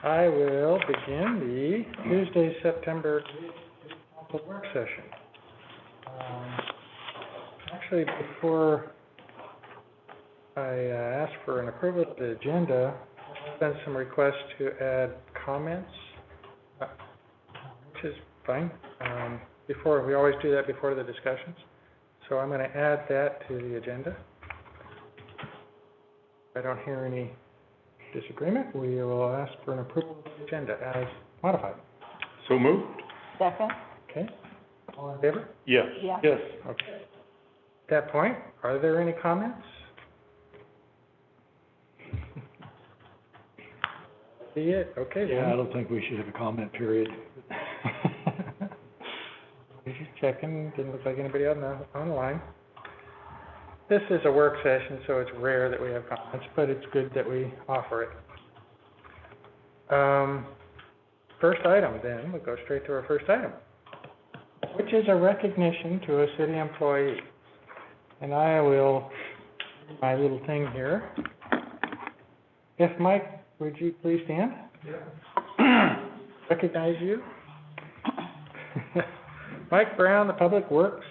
I will begin the Tuesday, September 8th council work session. Actually, before I ask for an approval of the agenda, there's been some requests to add comments, which is fine. We always do that before the discussions. So I'm going to add that to the agenda. If I don't hear any disagreement, we will ask for an approval of the agenda as modified. So moved. Second? Okay. All in favor? Yes. Yeah. Yes. Okay. At that point, are there any comments? See it? Okay. Yeah, I don't think we should have a comment period. Just checking. Didn't look like anybody on the line. This is a work session, so it's rare that we have comments, but it's good that we offer it. First item, then, we'll go straight to our first item, which is a recognition to a city employee. And I will do my little thing here. If Mike, would you please stand? Yeah. Recognize you. Mike Brown, the Public Works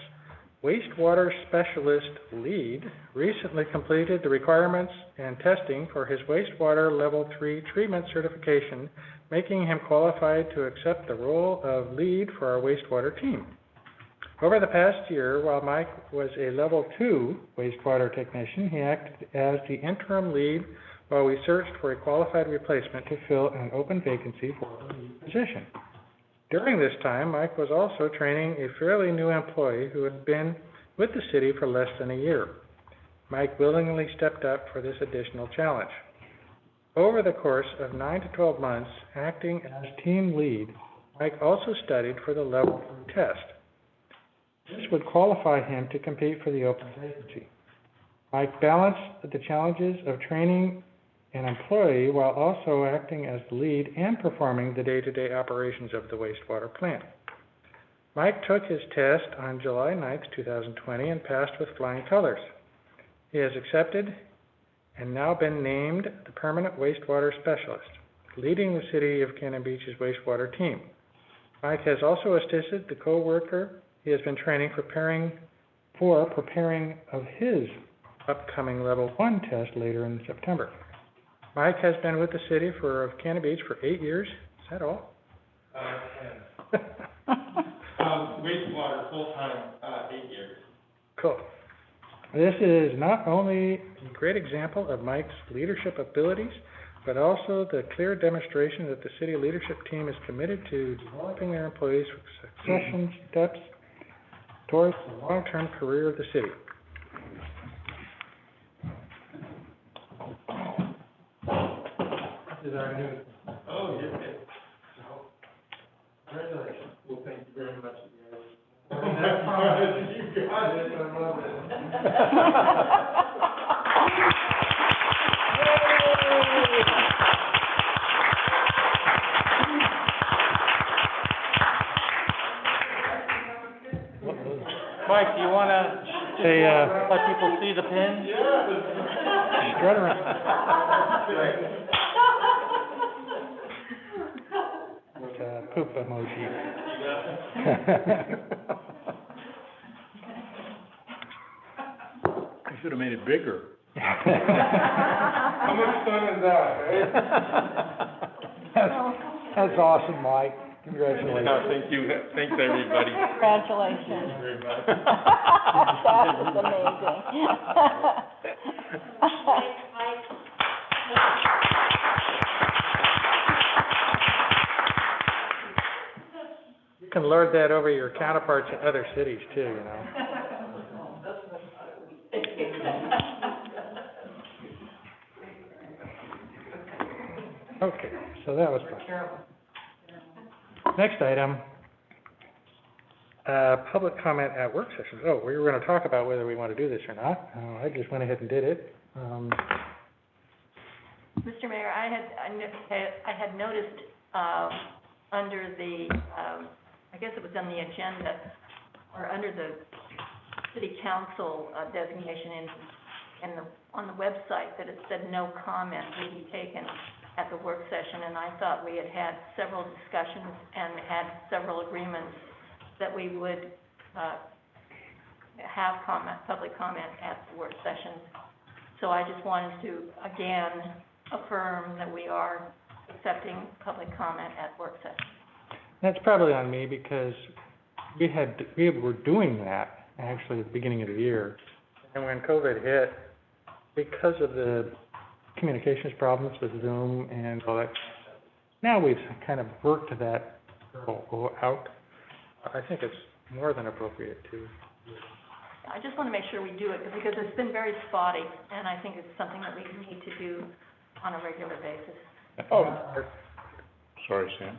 Wastewater Specialist Lead, recently completed the requirements and testing for his wastewater Level 3 treatment certification, making him qualified to accept the role of lead for our wastewater team. Over the past year, while Mike was a Level 2 wastewater technician, he acted as the interim lead while we searched for a qualified replacement to fill an open vacancy for the lead position. During this time, Mike was also training a fairly new employee who had been with the city for less than a year. Mike willingly stepped up for this additional challenge. Over the course of 9 to 12 months acting as team lead, Mike also studied for the Level 3 test. This would qualify him to compete for the open vacancy. Mike balanced the challenges of training an employee while also acting as the lead and performing the day-to-day operations of the wastewater plant. Mike took his test on July 9th, 2020 and passed with flying colors. He has accepted and now been named the permanent wastewater specialist, leading the city of Cannon Beach's wastewater team. Mike has also assisted the co-worker he has been training preparing of his upcoming Level 1 test later in September. Mike has been with the city of Cannon Beach for 8 years. Is that all? 10. Wastewater, full-time, 8 years. Cool. This is not only a great example of Mike's leadership abilities, but also the clear demonstration that the city leadership team is committed to developing their employees for succession steps towards the long-term career of the city. This is our new. Oh, you're good. Congratulations. Well, thank you very much, guys. You got it. I love it. Mike, do you want to let people see the pin? Yeah. Strut around. It's a poop emoji. You should have made it bigger. How much fun is that, right? That's awesome, Mike. Congratulations. No, thank you. Thanks, everybody. Congratulations. Thank you very much. That was amazing. You can lord that over your counterparts in other cities too, you know. Okay, so that was fun. Next item, public comment at work sessions. Oh, we were going to talk about whether we want to do this or not. I just went ahead and did it. Mr. Mayor, I had noticed under the, I guess it was on the agenda, or under the city council designation on the website, that it said no comment will be taken at the work session, and I thought we had had several discussions and had several agreements that we would, have public comment at the work sessions. So I just wanted to, again, affirm that we are accepting public comment at work sessions. That's probably on me because we were doing that actually at the beginning of the year. And when COVID hit, because of the communications problems with Zoom and all that, now we've kind of worked that out. I think it's more than appropriate to. I just want to make sure we do it because it's been very spotty, and I think it's something that we need to do on a regular basis. Oh. Sorry, Sam.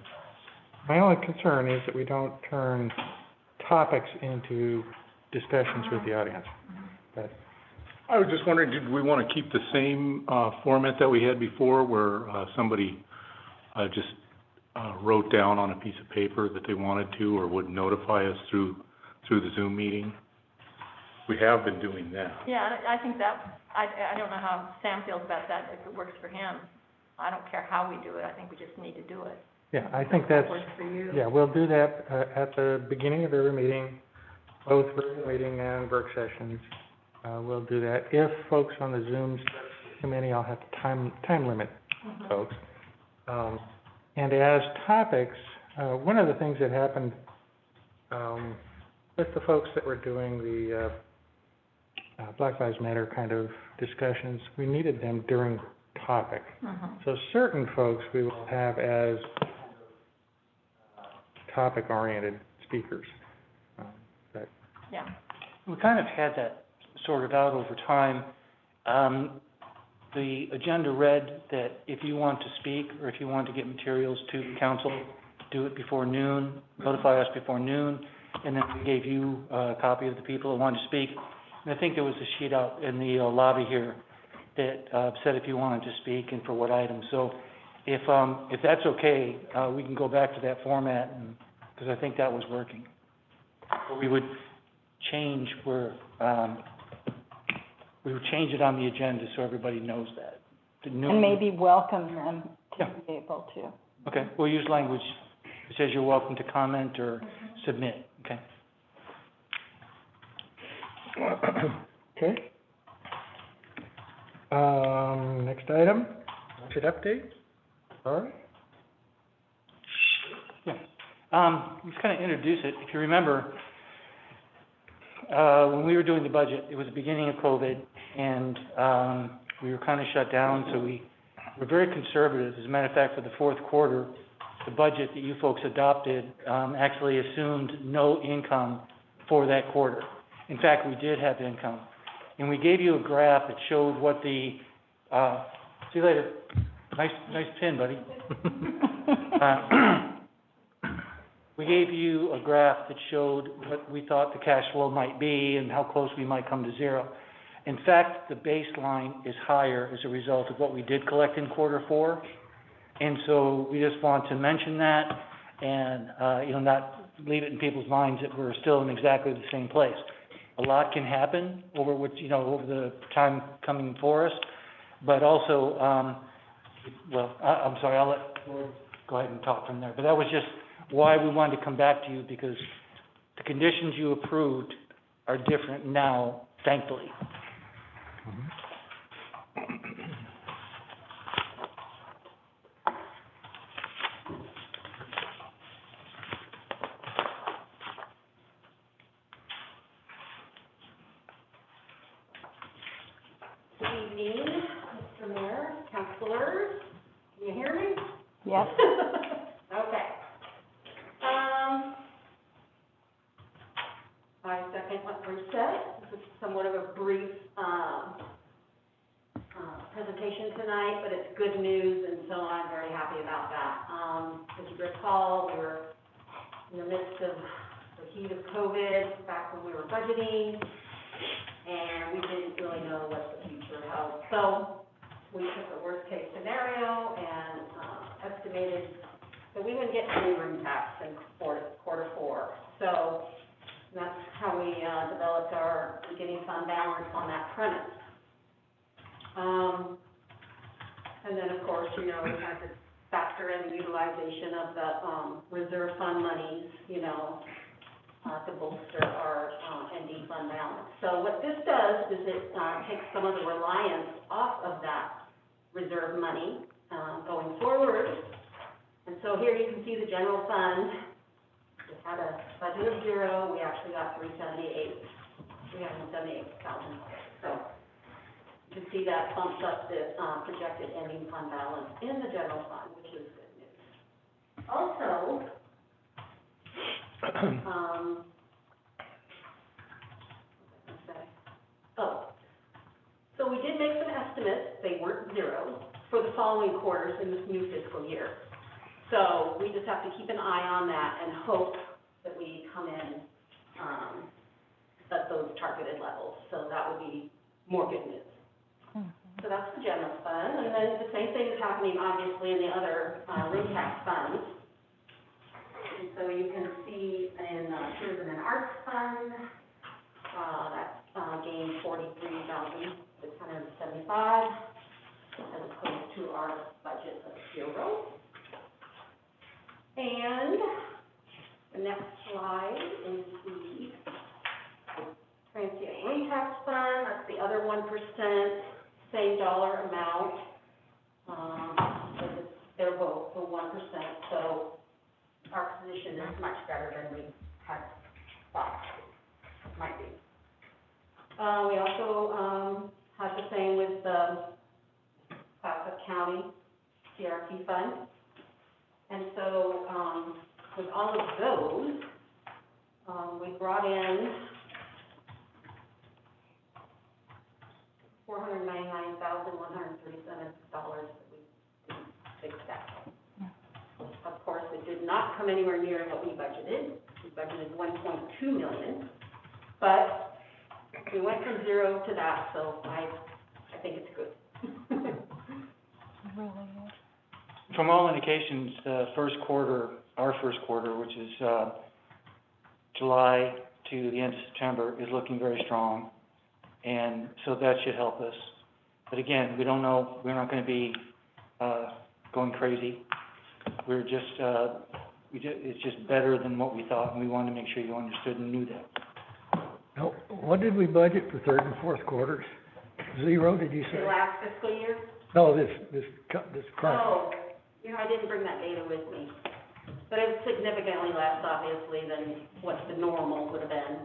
My only concern is that we don't turn topics into discussions with the audience. But I was just wondering, did we want to keep the same, format that we had before where, somebody, just, wrote down on a piece of paper that they wanted to or would notify us through the Zoom meeting? We have been doing that. Yeah, I think that, I don't know how Sam feels about that, if it works for him. I don't care how we do it, I think we just need to do it. yeah, I think that's, Works for you? yeah, we'll do that at the beginning of every meeting, both regular meeting and work sessions. We'll do that. If folks on the Zoom committee, I'll have to time limit folks. And as topics, one of the things that happened with the folks that were doing the Black Lives Matter kind of discussions, we needed them during topic. So certain folks we will have as topic-oriented speakers. But Yeah. We kind of had that sorted out over time. The agenda read that if you want to speak or if you want to get materials to the council, do it before noon, notify us before noon, and then we gave you a copy of the people that wanted to speak. And I think there was a sheet out in the lobby here that said if you wanted to speak and for what item. So if that's okay, we can go back to that format, because I think that was working. But we would change it on the agenda so everybody knows that. And maybe welcome them to Yeah. be able to. Okay, we'll use language that says you're welcome to comment or submit, okay? okay. Next item, budget update. All right. Yeah. Let's kind of introduce it. If you remember, when we were doing the budget, it was the beginning of COVID, and we were kind of shut down, so we were very conservative. As a matter of fact, for the fourth quarter, the budget that you folks adopted actually assumed no income for that quarter. In fact, we did have income. And we gave you a graph that showed what the, see you later. Nice pin, buddy. We gave you a graph that showed what we thought the cash flow might be and how close we might come to zero. In fact, the baseline is higher as a result of what we did collect in quarter four. And so we just want to mention that and, not leave it in people's minds that we're still in exactly the same place. A lot can happen over over the time coming for us, but also, I'm sorry, I'll let Lord go ahead and talk from there. But that was just why we wanted to come back to you, because the conditions you approved are different now, thankfully. Good evening, Mr. Mayor, councilors. Can you hear me? Yes. Okay. I second what Bruce said. This is somewhat of a brief, presentation tonight, but it's good news, and so I'm very happy about that. As you recall, we were in the midst of the heat of COVID back when we were budgeting, and we didn't really know what the future held. So we took a worst-case scenario and estimated that we wouldn't get any room tax in quarter four. So that's how we developed our beginning fund balance on that premise. And And then, of course, you know, we had to factor in the utilization of the, reserve fund monies, you know, to bolster our, ND fund balance. So what this does is it, takes some of the reliance off of that reserve money, going forward. And so here you can see the general fund. We had a budget of 0, we actually got $378,000. So you can see that bumps up the, projected ending fund balance in the general fund, which is good news. Also, so we did make some estimates, they weren't 0, for the following quarters in this new fiscal year. So we just have to keep an eye on that and hope that we come in, at those targeted levels. So that would be more good news. So that's the general fund, and then the same thing is happening obviously in the other, room tax funds. And so you can see in, tourism and arts fund, that, gained $43,675 as opposed to our budget of 0. And the next slide is the transient room tax fund, that's the other 1%, same dollar amount. They're both for 1%, so our position is much better than we had thought it might be. We also, have the same with the Clatsop County CRT fund. And so, with all of those, we brought in $499,137 that we didn't expect. Of course, it did not come anywhere near what we budgeted. We budgeted $1.2 million, but we went from 0 to that, so I think it's good. From all indications, the first quarter, our first quarter, which is, July to the end of September, is looking very strong. And so that should help us. But again, we don't know, we're not gonna be, going crazy. We're just, it's just better than what we thought, and we wanted to make sure you understood and knew that. Now, what did we budget for third and fourth quarters? 0, did you say? The last fiscal year? No, this current. Oh, you know, I didn't bring that data with me. But it was significantly less, obviously, than what the normal would have been.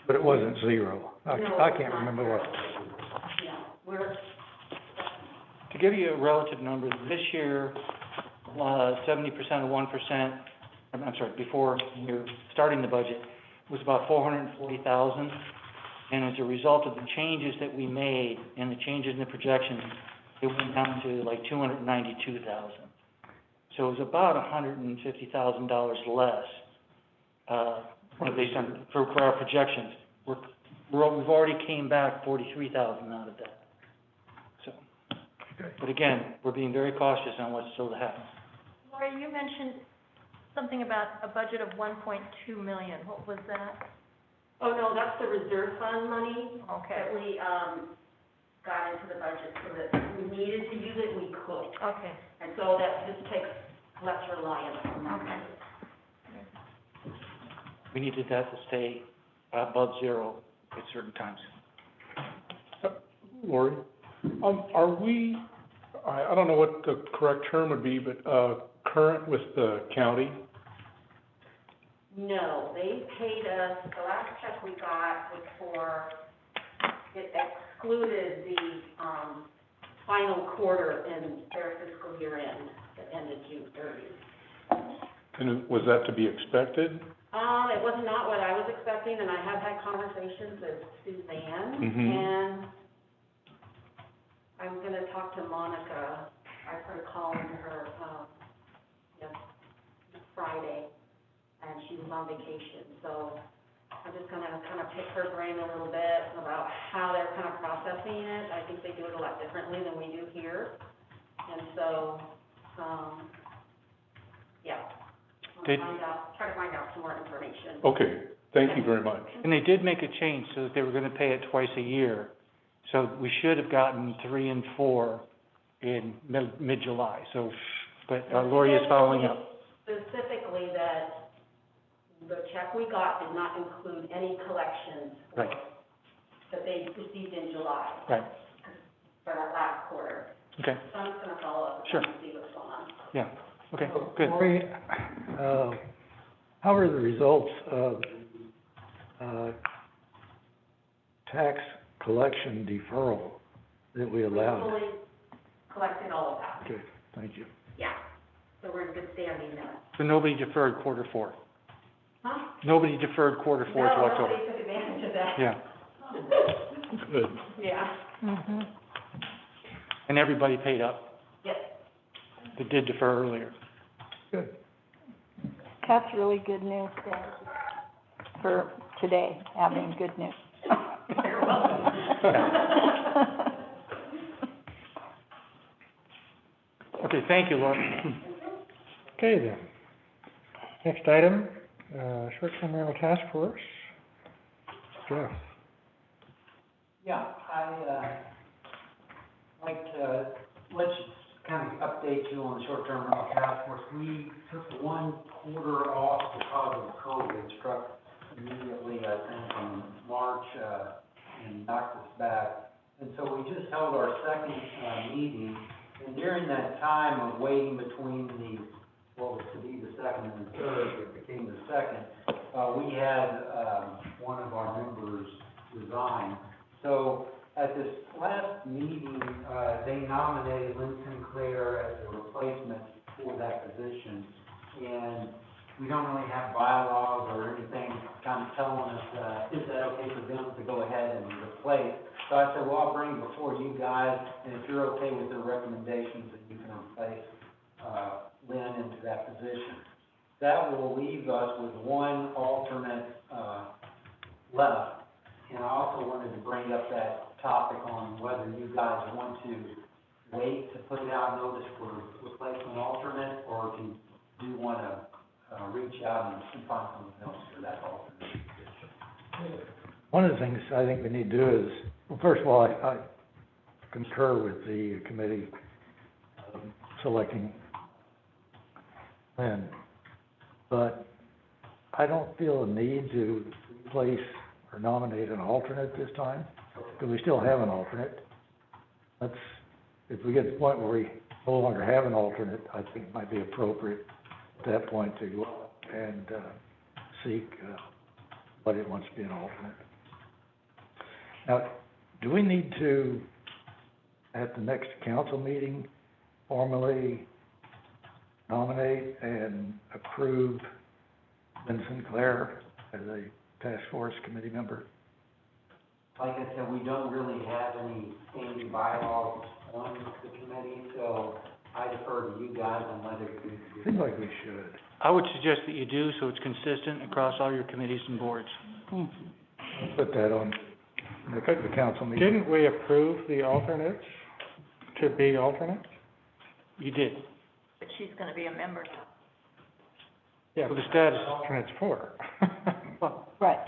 But it wasn't 0. No, I can't remember what. Yeah, we're, To give you a relative number, this year, 70% of 1%, I'm sorry, before you're starting the budget, was about $440,000. And as a result of the changes that we made and the changes in the projections, it went down to like $292,000. So it was about $150,000 less, based on, for our projections. We've already came back $43,000 out of that. So, but again, we're being very cautious on what's still to happen. Lori, you mentioned something about a budget of $1.2 million. What was that? oh, no, that's the reserve fund money Okay, that we, got into the budget so that if we needed to use it, we could. okay, And so that just takes less reliance on that. okay. We needed that to stay above 0 at certain times. Lori, are we, I don't know what the correct term would be, but, current with the county? No, they paid us, the last check we got was for, it excluded the, final quarter in their fiscal year end, that ended June 30th. And was that to be expected? It was not what I was expecting, and I have had conversations with Suzanne, Mhm. and I'm gonna talk to Monica. I started calling her, yes, Friday, and she was on vacation, so I'm just gonna kind of pick her brain a little bit about how they're kind of processing it. I think they do it a lot differently than we do here, and so, yeah. I'll try to find out some more information. Okay, thank you very much. And they did make a change so that they were gonna pay it twice a year. So we should have gotten 3 and 4 in mid-July, so, but Lori is following up. Specifically that the check we got did not include any collections Right. that they received in July. Right. For that last quarter. Okay, So I'm just gonna follow up with Sure. them and see what's going on. yeah, okay, good. Lori, how are the results of, tax collection deferral that we We allowed? fully collected all of that, Okay, thank you. yeah. So we're in good standing now. So nobody deferred quarter four? Huh? Nobody deferred quarter four to No, October? nobody took advantage of that. Yeah, Good. Yeah, Mhm. and everybody paid up yes. that did defer earlier. Good. That's really good news, Dan, for today, having good news. You're welcome. Okay, thank you, Laura. Okay then. Next item, short-term rental task force. Jeff. Yeah, like to, let's kind of update you on the short-term rental task force. We took 1 quarter off because of COVID, struck immediately, I think, in March, and knocked us back. And so we just held our second, meeting, and during that time of waiting between the, what was to be the second and the third, it became the second, we had, one of our members resign. So at this last meeting, they nominated Lynn Sinclair as a replacement for that position. And we don't really have bylaws or anything kind of telling us, is that okay for them to go ahead and replace? So I said, well, I'll bring it before you guys, and if you're okay with their recommendations, then you can replace, Lynn into that position. That will leave us with 1 alternate, left. And I also wanted to bring up that topic on whether you guys want to wait to put out notice for replacement alternate, or if you do want to, reach out and find someone else for that alternate position. One of the things I think we need to do is, well, first of all, I concur with the committee selecting Lynn, but I don't feel a need to replace or nominate an alternate this time, because we still have an alternate. If we get to the point where we no longer have an alternate, I think it might be appropriate at that point to go and seek somebody that wants to be an alternate. Now, do we need to, at the next council meeting, formally nominate and approve Lynn Sinclair as a task force committee member? Like I said, we don't really have any standing bylaws on the committee, so I defer to you guys on whether you do. Seems like we should. I would suggest that you do, so it's consistent across all your committees and boards. Put that on the council meeting. Didn't we approve the alternates to be alternates? You did. But she's gonna be a member. Yeah, So the status, alternates for. well, Right.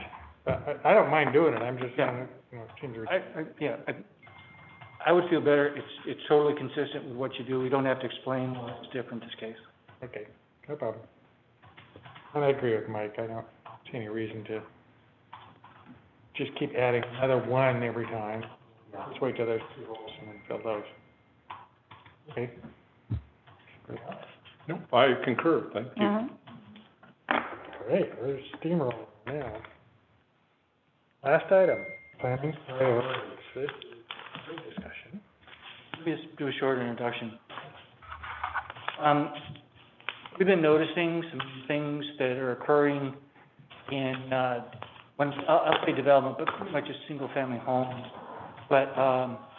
I don't mind doing it, I'm just Yeah. trying to, seem to. I would feel better, it's totally consistent with what you do. We don't have to explain why it's different this case. Okay, no problem. And I agree with Mike, I don't see any reason to just keep adding another one every time. Let's wait till there's 2 holes and then fill those. Okay. Nope, I concur, thank you. Mhm. Great, we're steamrolling now. Last item, planning priorities. This is a big discussion. Let me just do a short introduction. We've been noticing some things that are occurring in, I'll say development, but pretty much just single-family homes. But,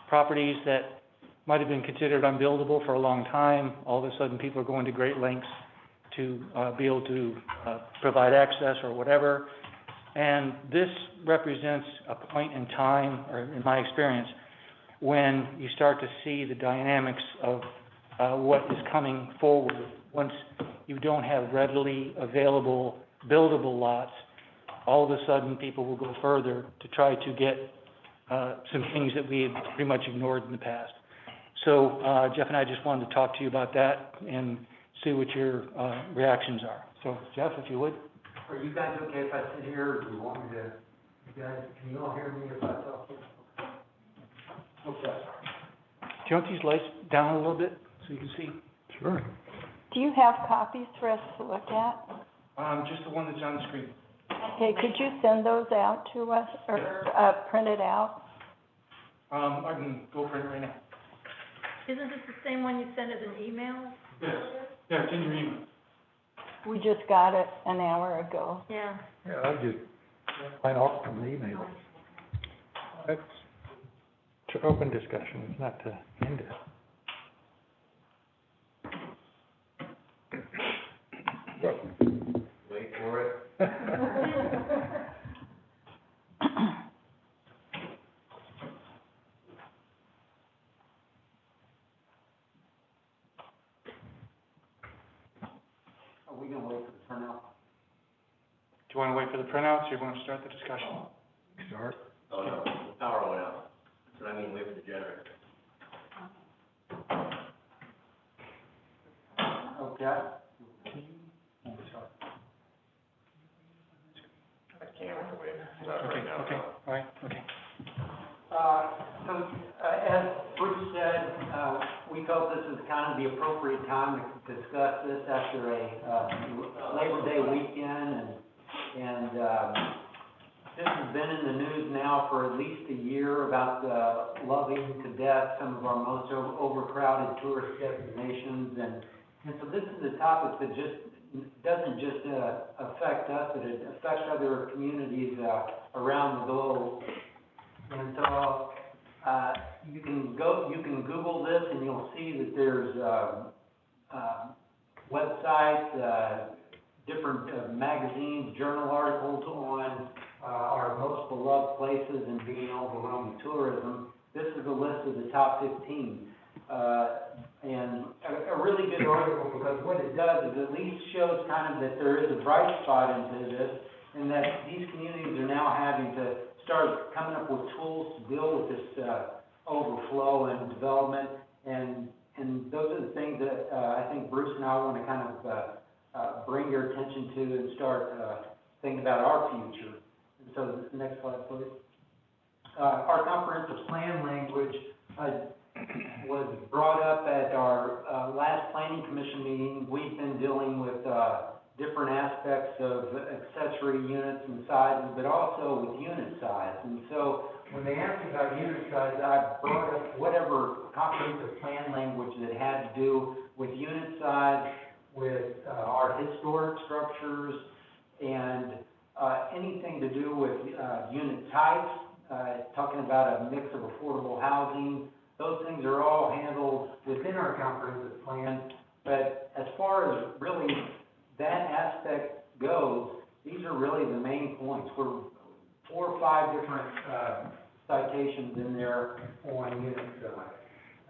properties that might have been considered unbuildable for a long time, all of a sudden people are going to great lengths to, be able to, provide access or whatever. And this represents a point in time, or in my experience, when you start to see the dynamics of what is coming forward. Once you don't have readily available buildable lots, all of a sudden people will go further to try to get some things that we had pretty much ignored in the past. So, Jeff and I just wanted to talk to you about that and see what your, reactions are. So, Jeff, if you would. Are you guys okay if I sit here, or do you want me to, you guys, can you all hear me if I talk here? Okay. Do you want these lights down a little bit so you can see? Sure. Do you have copies for us to look at? Just the one that's on the screen. Okay, could you send those out to us, or, print it out? I can go print it right now. Isn't this the same one you sent as an email? Yes. Yeah, it's in your email. We just got it an hour ago. Yeah. Yeah, I just find out from the email. That's to open discussion, it's not to end it. Wait for it. Are we gonna wait for the turnout? Do you want to wait for the printouts, or you want to start the discussion? Start. Oh, no, the power went out. That's what I mean, wait for the generator. Okay. Okay, all right, okay. As Bruce said, we felt this is kind of the appropriate time to discuss this after a Labor Day weekend, and this has been in the news now for at least a year about loving to death some of our most overcrowded tourist destinations, and so this is a topic that doesn't just affect us, but it affects other communities around the globe. And so you can Google this, and you'll see that there's websites, different magazines, journal articles on our most beloved places and being overwhelmed with tourism. This is a list of the top 15. And a really good article, because what it does is at least shows kind of that there is a bright spot into this, and that these communities are now having to start coming up with tools to deal with this overflow and development, and those are the things that I think Bruce and I want to kind of bring your attention to and start thinking about our future. And so, next slide, please. Our comprehensive plan language was brought up at our last planning commission meeting. We've been dealing with different aspects of accessory units and sizes, but also with unit size. And so when they asked me about unit size, I brought up whatever comprehensive plan language that had to do with unit size, with our historic structures, and anything to do with unit types, talking about a mix of affordable housing. Those things are all handled within our comprehensive plan, but as far as really that aspect goes, these are really the main points. We're 4 or 5 different citations in there on unit size.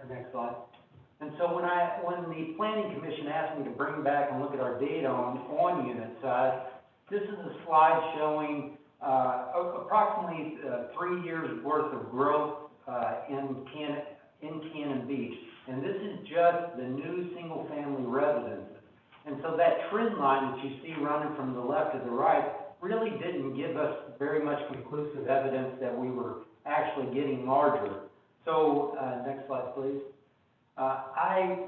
Next slide. And so when the planning commission asked me to bring back and look at our data on unit size, this is a slide showing approximately 3 years worth of growth in Cannon Beach. And this is just the new single-family residences. And so that trend line that you see running from the left to the right really didn't give us very much conclusive evidence that we were actually getting larger. So, next slide, please. I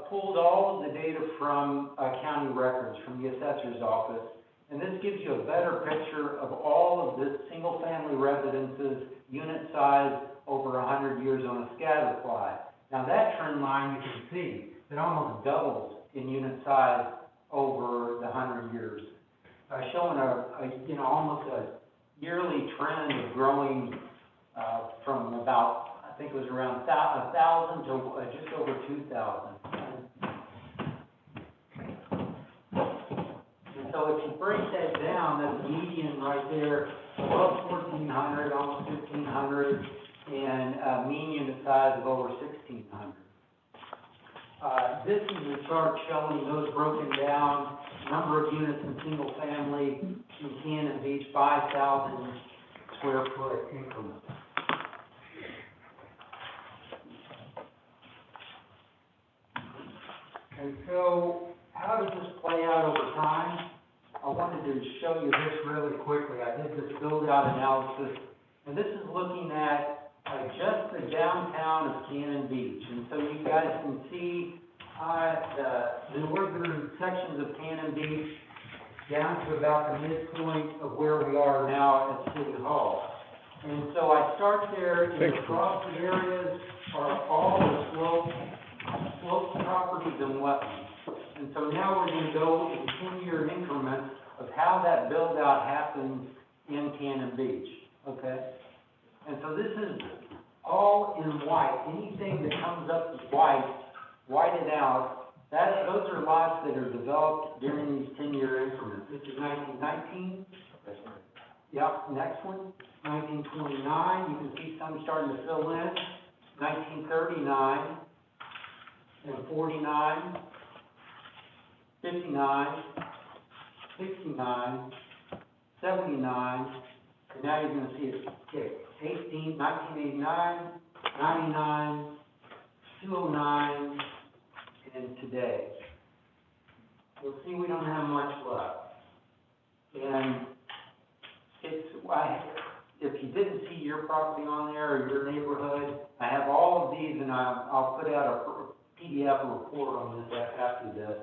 pulled all of the data from county records, from the assessor's office, and this gives you a better picture of all of the single-family residences, unit size over 100 years on a scatter plot. Now that trend line, you can see, it almost doubles in unit size over the 100 years, showing almost a yearly trend of growing from about, I think it was around 1,000 to just over 2,000. And so if you break that down, that's median right there, above 1,400, almost 1,500, and mean unit size of over 1,600. This is a chart showing those broken down, number of units in single family in Cannon Beach, 5,000 square foot increments. And so, how does this play out over time? I wanted to show you this really quickly. I did this build-out analysis, and this is looking at just the downtown of Cannon Beach. And so you guys can see the northern sections of Cannon Beach down to about the midpoint of where we are now at City Hall. And so I start there, and the frosted areas are all the sloped properties and wetlands. And so now we're gonna go in 10-year increments of how that build-out happens in Cannon Beach, okay? And so this is all in white. Anything that comes up as whited out, those are lots that are developed during these 10-year increments. This is 1919. Yep, next one, 1929. You can see some starting to fill in. 1939 and 49. 59, 69, 79, and now you're gonna see it tick. 1989, 99, 209, and today. You'll see we don't have much left. And if you didn't see your property on there or your neighborhood, I have all of these, and I'll put out a PDF report on this after this.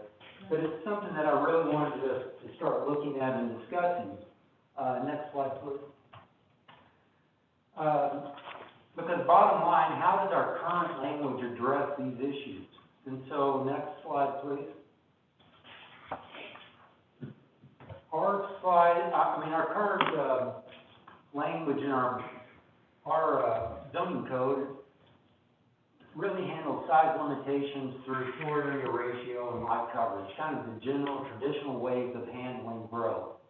But it's something that I really wanted to start looking at and discussing. Next slide, please. Because bottom line, how does our current language address these issues? And so, next slide, please. Our current language in our zoning code really handles size limitations through floor area ratio and lot coverage, kind of the general traditional ways of handling growth.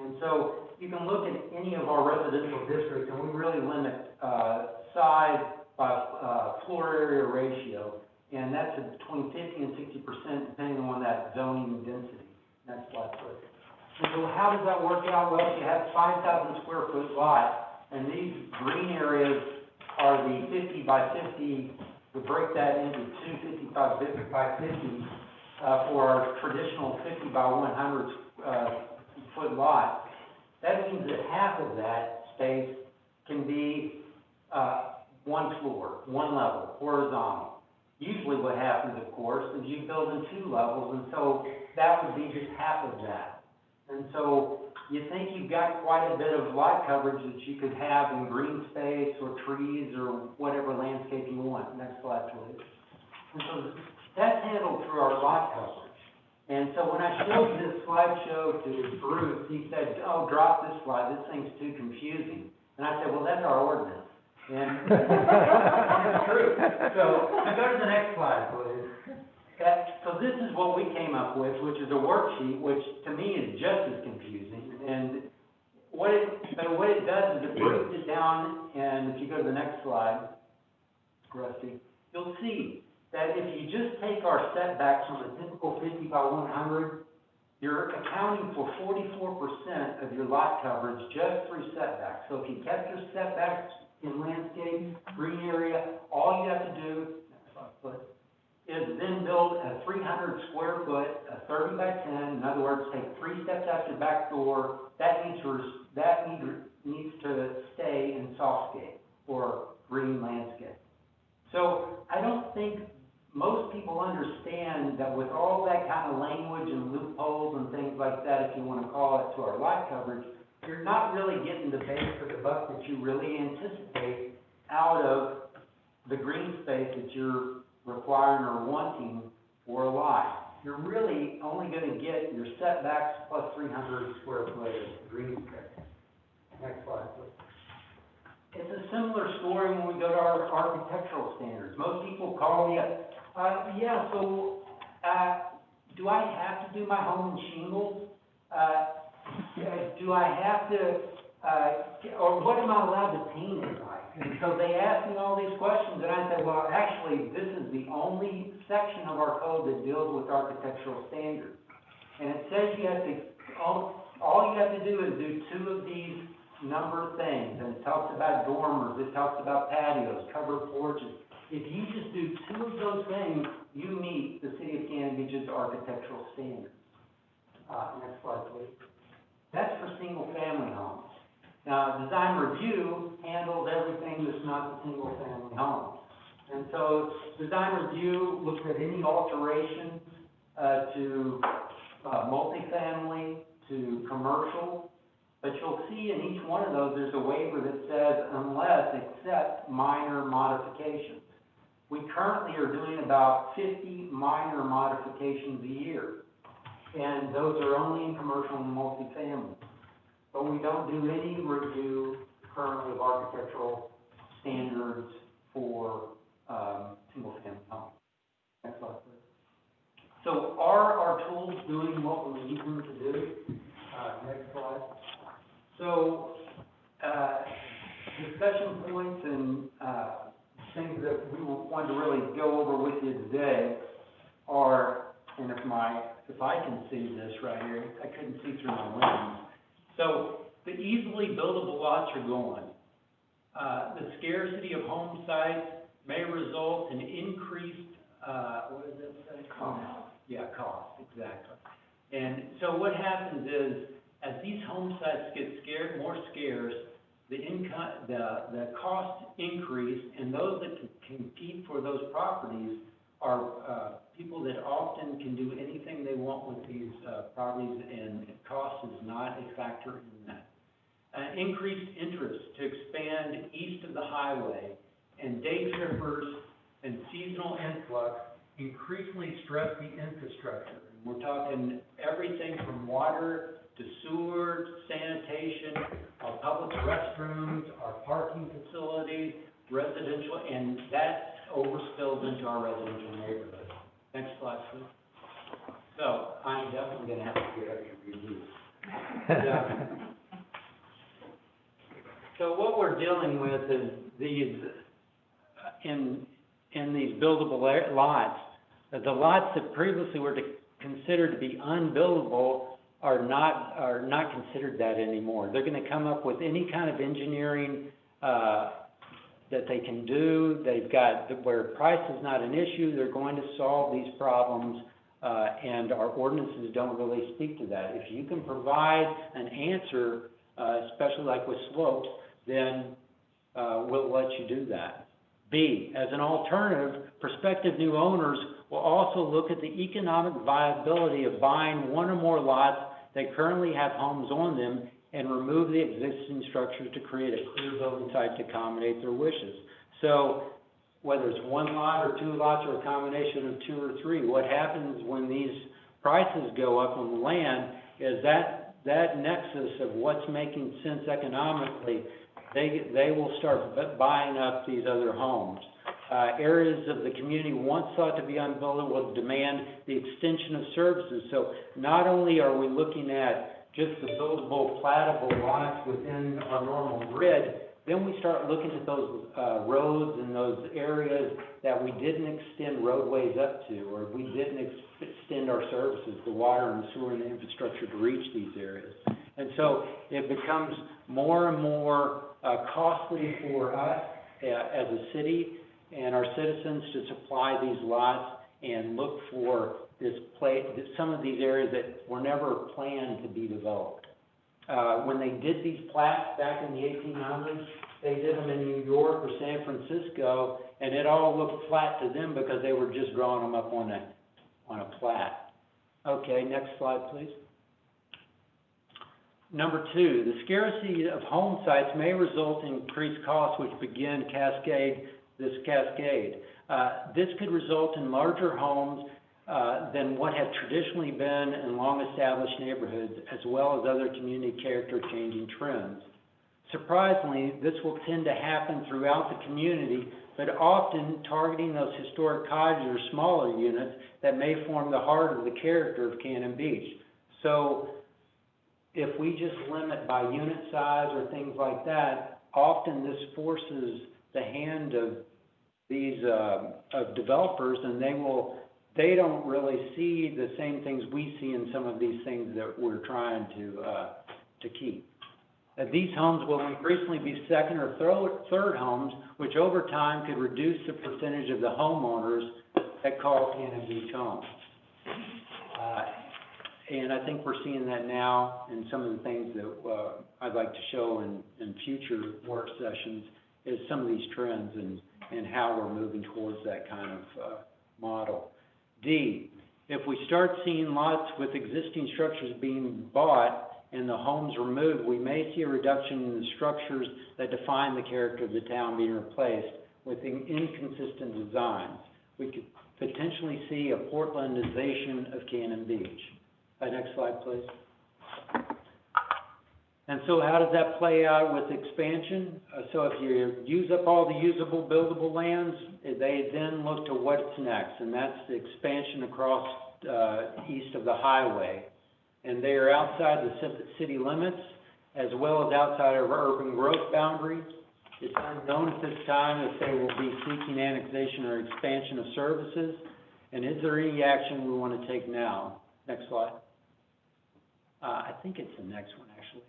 And so you can look at any of our residential districts, and we really limit size by floor area ratio, and that's between 50 and 60% depending on that zoning density. Next slide, please. And so how does that work out? Well, you have 5,000 square foot lot, and these green areas are the 50 by 50. We break that into two 50 by 50 for our traditional 50 by 100 foot lot. That means that half of that space can be one floor, one level, horizontal. Usually what happens, of course, is you build in two levels, and so that would be just half of that. And so you think you've got quite a bit of lot coverage that you could have in green space or trees or whatever landscape you want. Next slide, please. And so that's handled through our lot coverage. And so when I showed this slideshow to Bruce, he said, "Oh, drop this slide, this thing's too confusing." And I said, "Well, that's our ordinance." And it's true. So go to the next slide, please. So this is what we came up with, which is a worksheet, which to me is just as confusing. And what it does is it breaks it down, and if you go to the next slide, Rusty, you'll see that if you just take our setbacks from a typical 50 by 100, you're accounting for 44% of your lot coverage just through setbacks. So if you kept your setbacks in landscape, green area, all you have to do, is then build a 300 square foot, a 30 by 10, in other words, take 3 steps out your back door, that needs to stay in softscape or green landscape. So I don't think most people understand that with all that kind of language and loopholes and things like that, if you want to call it, to our lot coverage, you're not really getting the bang for the buck that you really anticipate out of the green space that you're requiring or wanting for a lot. You're really only going to get your setbacks plus 300 square foot of green space. Next slide, please. It's a similar story when we go to our architectural standards. Most people call me up, do I have to do my home in shingles? Do I have to, or what am I allowed to paint it like? And so they ask me all these questions, and I say, well, actually, this is the only section of our code that deals with architectural standards. And it says you have to, all you have to do is do 2 of these number things. And it talks about dormers, it talks about patios, covered porches. If you just do two of those things, you meet the city of Cannon Beach's architectural standards. Next slide, please. That's for single-family homes. Now, design review handles everything that's not the single-family homes. And so, design review looks at any alteration to multifamily, to commercial, but you'll see in each one of those, there's a waiver that says unless, except minor modifications. We currently are doing about 50 minor modifications a year, and those are only in commercial and multifamily. But we don't do any review currently of architectural standards for single-family homes. Next slide, please. So are our tools doing what we need them to do? Next slide. So, discussion points and things that we want to really go over with you today are, and if I can see this right here, I couldn't see through my lens. So, the easily buildable lots are going. The scarcity of home sites may result in increased, what does that say? Cost. Yeah, cost, exactly. And so what happens is, as these home sites get more scarce, the costs increase, and those that can compete for those properties are people that often can do anything they want with these properties, and cost is not a factor in that. Increased interest to expand east of the highway, and day trippers and seasonal influx increasingly stress the infrastructure. And we're talking everything from water to sewer, sanitation, our public restrooms, our parking facilities, residential, and that overspills into our residential neighborhoods. Next slide, please. So, I'm definitely going to have to get extra reviews. So what we're dealing with is these, in these buildable lots, the lots that previously were considered to be unbuildable are not considered that anymore. They're going to come up with any kind of engineering that they can do. They've got, where price is not an issue, they're going to solve these problems, and our ordinances don't really speak to that. If you can provide an answer, especially like with slopes, then we'll let you do that. B, as an alternative, prospective new owners will also look at the economic viability of buying one or more lots that currently have homes on them and remove the existing structures to create a clear building site to accommodate their wishes. So whether it's one lot or two lots or a combination of two or three, what happens when these prices go up on the land is that nexus of what's making sense economically, they will start buying up these other homes. Areas of the community once thought to be unbuildable will demand the extension of services. So not only are we looking at just the buildable, plattable lots within our normal grid, then we start looking at those roads and those areas that we didn't extend roadways up to, or we didn't extend our services, the water and the sewer and the infrastructure to reach these areas. And so it becomes more and more costly for us as a city and our citizens to supply these lots and look for some of these areas that were never planned to be developed. When they did these plats back in the 1800s, they did them in New York or San Francisco, and it all looked flat to them because they were just drawing them up on a plat. Okay, next slide, please. Number two, the scarcity of home sites may result in increased costs which begin this cascade. This could result in larger homes than what have traditionally been in long-established neighborhoods, as well as other community character-changing trends. Surprisingly, this will tend to happen throughout the community, but often targeting those historic cottages or smaller units that may form the heart of the character of Cannon Beach. So, if we just limit by unit size or things like that, often this forces the hand of these of developers, and they don't really see the same things we see in some of these things that we're trying to keep. These homes will increasingly be second or third homes, which over time could reduce the percentage of the homeowners that call Cannon Beach home. And I think we're seeing that now in some of the things that I'd like to show in future work sessions, is some of these trends and how we're moving towards that kind of model. D, if we start seeing lots with existing structures being bought and the homes removed, we may see a reduction in the structures that define the character of the town being replaced with inconsistent designs. We could potentially see a Portlandization of Cannon Beach. Next slide, please. And so how does that play out with expansion? So if you use up all the usable, buildable lands, they then look to what's next, and that's the expansion across east of the highway. And they are outside the city limits, as well as outside of our urban growth boundary. It's unknown at this time if they will be seeking annexation or expansion of services. And is there any action we want to take now? Next slide. I think it's the next one, actually.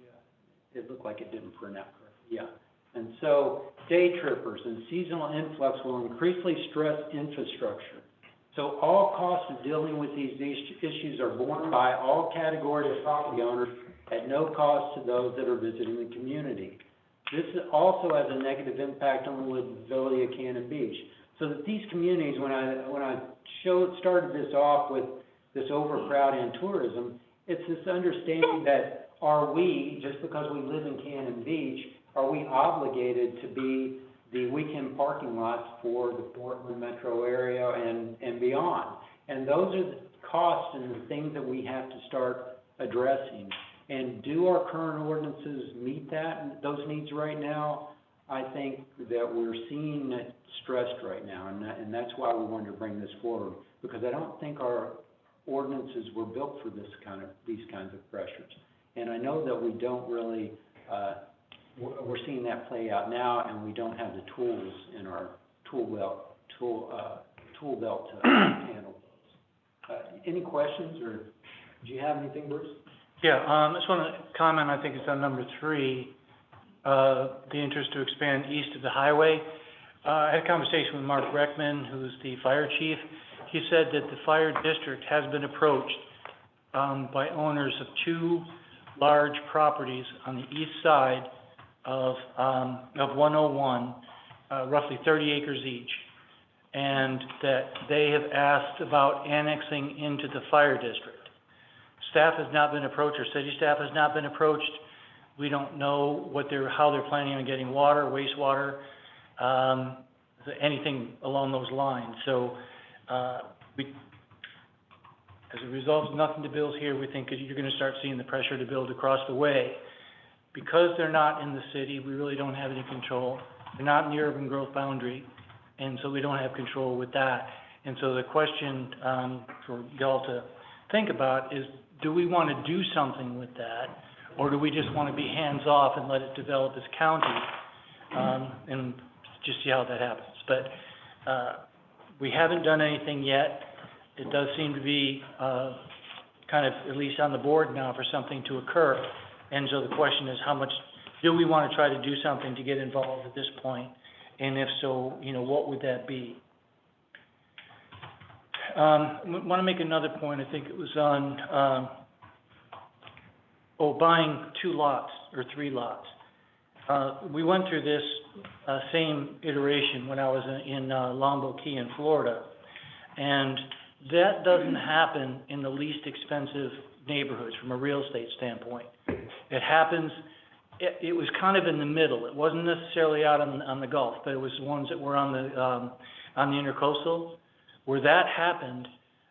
It looked like it didn't print out correctly. Yeah. And so day trippers and seasonal influx will increasingly stress infrastructure. So all costs of dealing with these issues are borne by all categories of property owners at no cost to those that are visiting the community. This also has a negative impact on the livability of Cannon Beach. So that these communities, when I started this off with this overcrowding and tourism, it's this understanding that are we, just because we live in Cannon Beach, are we obligated to be the weekend parking lots for the Portland metro area and beyond? And those are the costs and the things that we have to start addressing. And do our current ordinances meet that, those needs right now? I think that we're seeing it stressed right now, and that's why we wanted to bring this forward, because I don't think our ordinances were built for these kinds of pressures. And I know that we don't really, we're seeing that play out now, and we don't have the tools in our tool belt to handle those. Any questions, or do you have anything, Bruce? Yeah, I just want to comment, I think it's on number 3, the interest to expand east of the highway. I had a conversation with Mark Reckman, who's the fire chief. He said that the fire district has been approached by owners of 2 large properties on the east side of 101, roughly 30 acres each, and that they have asked about annexing into the fire district. Staff has not been approached, or city staff has not been approached. We don't know how they're planning on getting water, wastewater, anything along those lines. So, as a result of nothing to build here, we think that you're going to start seeing the pressure to build across the way. Because they're not in the city, we really don't have any control. They're not in the urban growth boundary, and so we don't have control with that. And so the question for y'all to think about is, do we want to do something with that, or do we just want to be hands-off and let it develop as county, and just see how that happens? But we haven't done anything yet. It does seem to be kind of at least on the board now for something to occur. And so the question is, how much do we want to try to do something to get involved at this point? And if so, what would that be? I want to make another point. I think it was on, buying 2 lots or 3 lots. We went through this same iteration when I was in Lombo Key in Florida. And that doesn't happen in the least expensive neighborhoods from a real estate standpoint. It happens, it was kind of in the middle. It wasn't necessarily out on the Gulf, but it was the ones that were on the intercoastal, where that happened,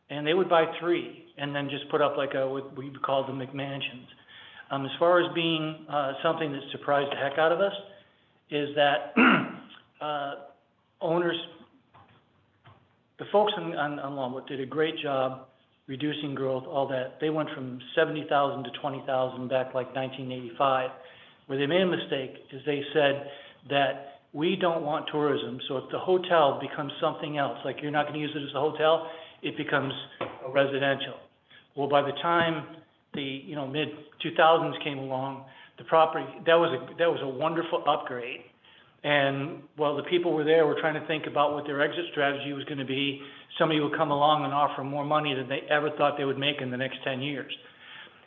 and they would buy 3 and then just put up like what we call the McMansions. As far as being something that surprised the heck out of us, is that owners, the folks on Longwood did a great job reducing growth, all that. They went from 70,000 to 20,000 back like 1985. Where they made a mistake is they said that we don't want tourism, so if the hotel becomes something else, like you're not going to use it as a hotel, it becomes a residential. Well, by the time the mid-2000s came along, the property, that was a wonderful upgrade. And while the people were there, were trying to think about what their exit strategy was gonna be, somebody would come along and offer more money than they ever thought they would make in the next 10 years.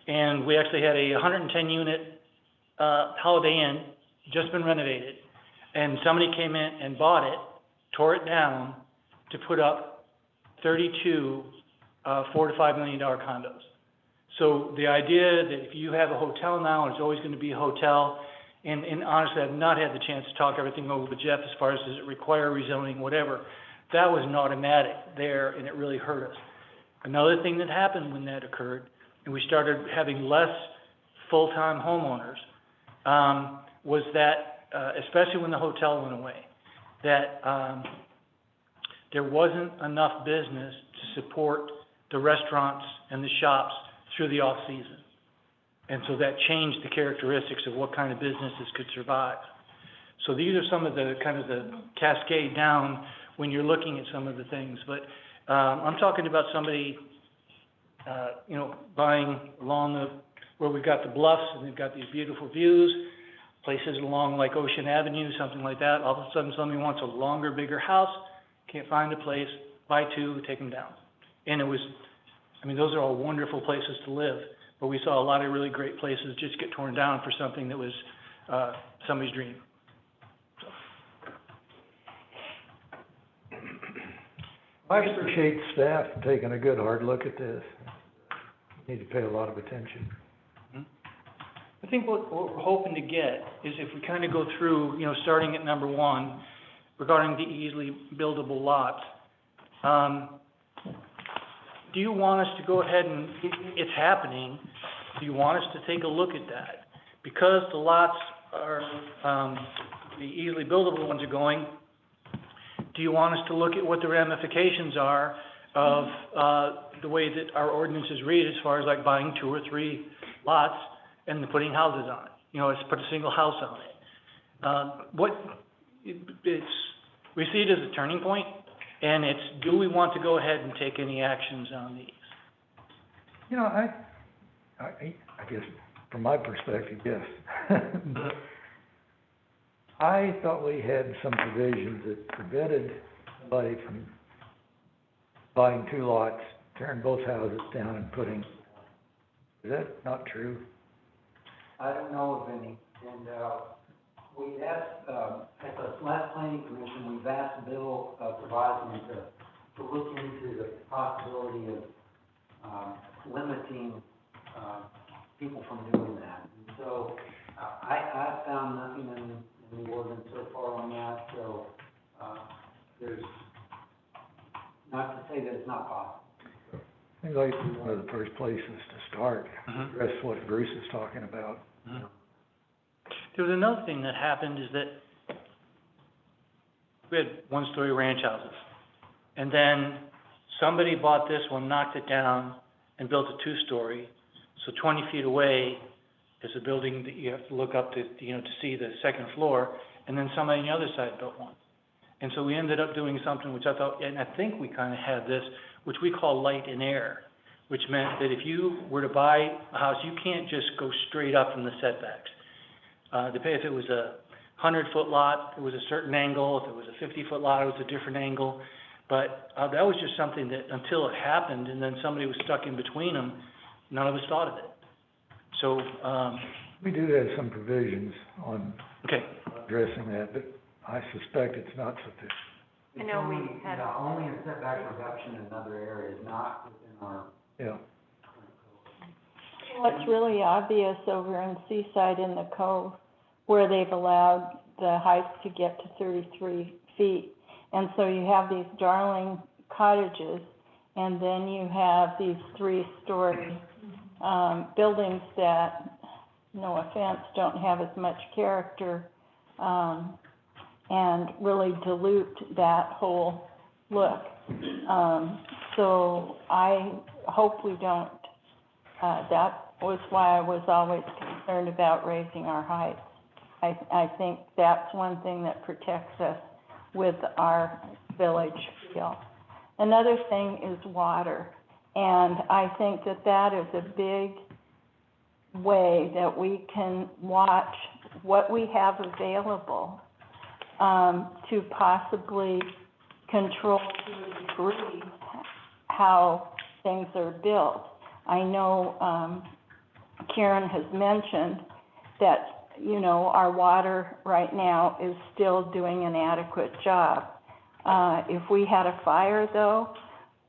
And we actually had a 110 unit, Holiday Inn, just been renovated. And somebody came in and bought it, tore it down to put up 32, $4 to $5 million condos. So the idea that if you have a hotel now, it's always gonna be a hotel, and honestly, I've not had the chance to talk everything over with Jeff as far as does it require rezoning, whatever. That was an automatic there, and it really hurt us. Another thing that happened when that occurred, and we started having less full-time homeowners, was that, especially when the hotel went away, that, there wasn't enough business to support the restaurants and the shops through the off-season. And so that changed the characteristics of what kind of businesses could survive. So these are some of the, kind of the cascade down when you're looking at some of the things. But, I'm talking about somebody, you know, buying along where we've got the bluffs and they've got these beautiful views, places along like Ocean Avenue, something like that. All of a sudden somebody wants a longer, bigger house, can't find a place, buy two, take them down. And it was, I mean, those are all wonderful places to live, but we saw a lot of really great places just get torn down for something that was, somebody's dream. I appreciate staff taking a good hard look at this. Need to pay a lot of attention. I think what we're hoping to get is if we kind of go through, you know, starting at number one, regarding the easily buildable lots, do you want us to go ahead and, it's happening, do you want us to take a look at that? Because the lots are, the easily buildable ones are going, do you want us to look at what the ramifications are of, the way that our ordinances read as far as like buying 2 or 3 lots and putting houses on it? You know, let's put a single house on it. We see it as a turning point, and it's, do we want to go ahead and take any actions on these? You know, I guess from my perspective, yes. I thought we had some provisions that prevented somebody from buying 2 lots, tearing both houses down and putting, is that not true? I don't know of any, and, we asked, at the last planning commission, we've asked Bill, Provisman to look into the possibility of, limiting, people from doing that. And so, I found nothing in the ordinance so far on that, so, there's, not to say that it's not possible. I think like one of the first places to start, address what Bruce is talking about. There was another thing that happened is that we had 1-story ranch houses. And then somebody bought this one, knocked it down, and built a 2-story. So 20 feet away is a building that you have to look up to, you know, to see the second floor. And then somebody on the other side built one. And so we ended up doing something which I thought, and I think we kind of had this, which we call light and air, which meant that if you were to buy a house, you can't just go straight up from the setbacks. If it was a 100-foot lot, it was a certain angle. If it was a 50-foot lot, it was a different angle. But that was just something that until it happened and then somebody was stuck in between them, none of us thought of it. So, We do have some provisions on okay. addressing that, but I suspect it's not sufficient. I know we had- Only a setback reduction in other areas, not within our. Yeah. What's really obvious over in Seaside in the Cove, where they've allowed the heights to get to 33 feet. And so you have these darling cottages, and then you have these 3-story, buildings that, no offense, don't have as much character, and really dilute that whole look. So I hope we don't, that was why I was always concerned about raising our heights. I think that's one thing that protects us with our village feel. Another thing is water, and I think that that is a big way that we can watch what we have available, to possibly control to a degree how things are built. I know, Karen has mentioned that, you know, our water right now is still doing an adequate job. If we had a fire though,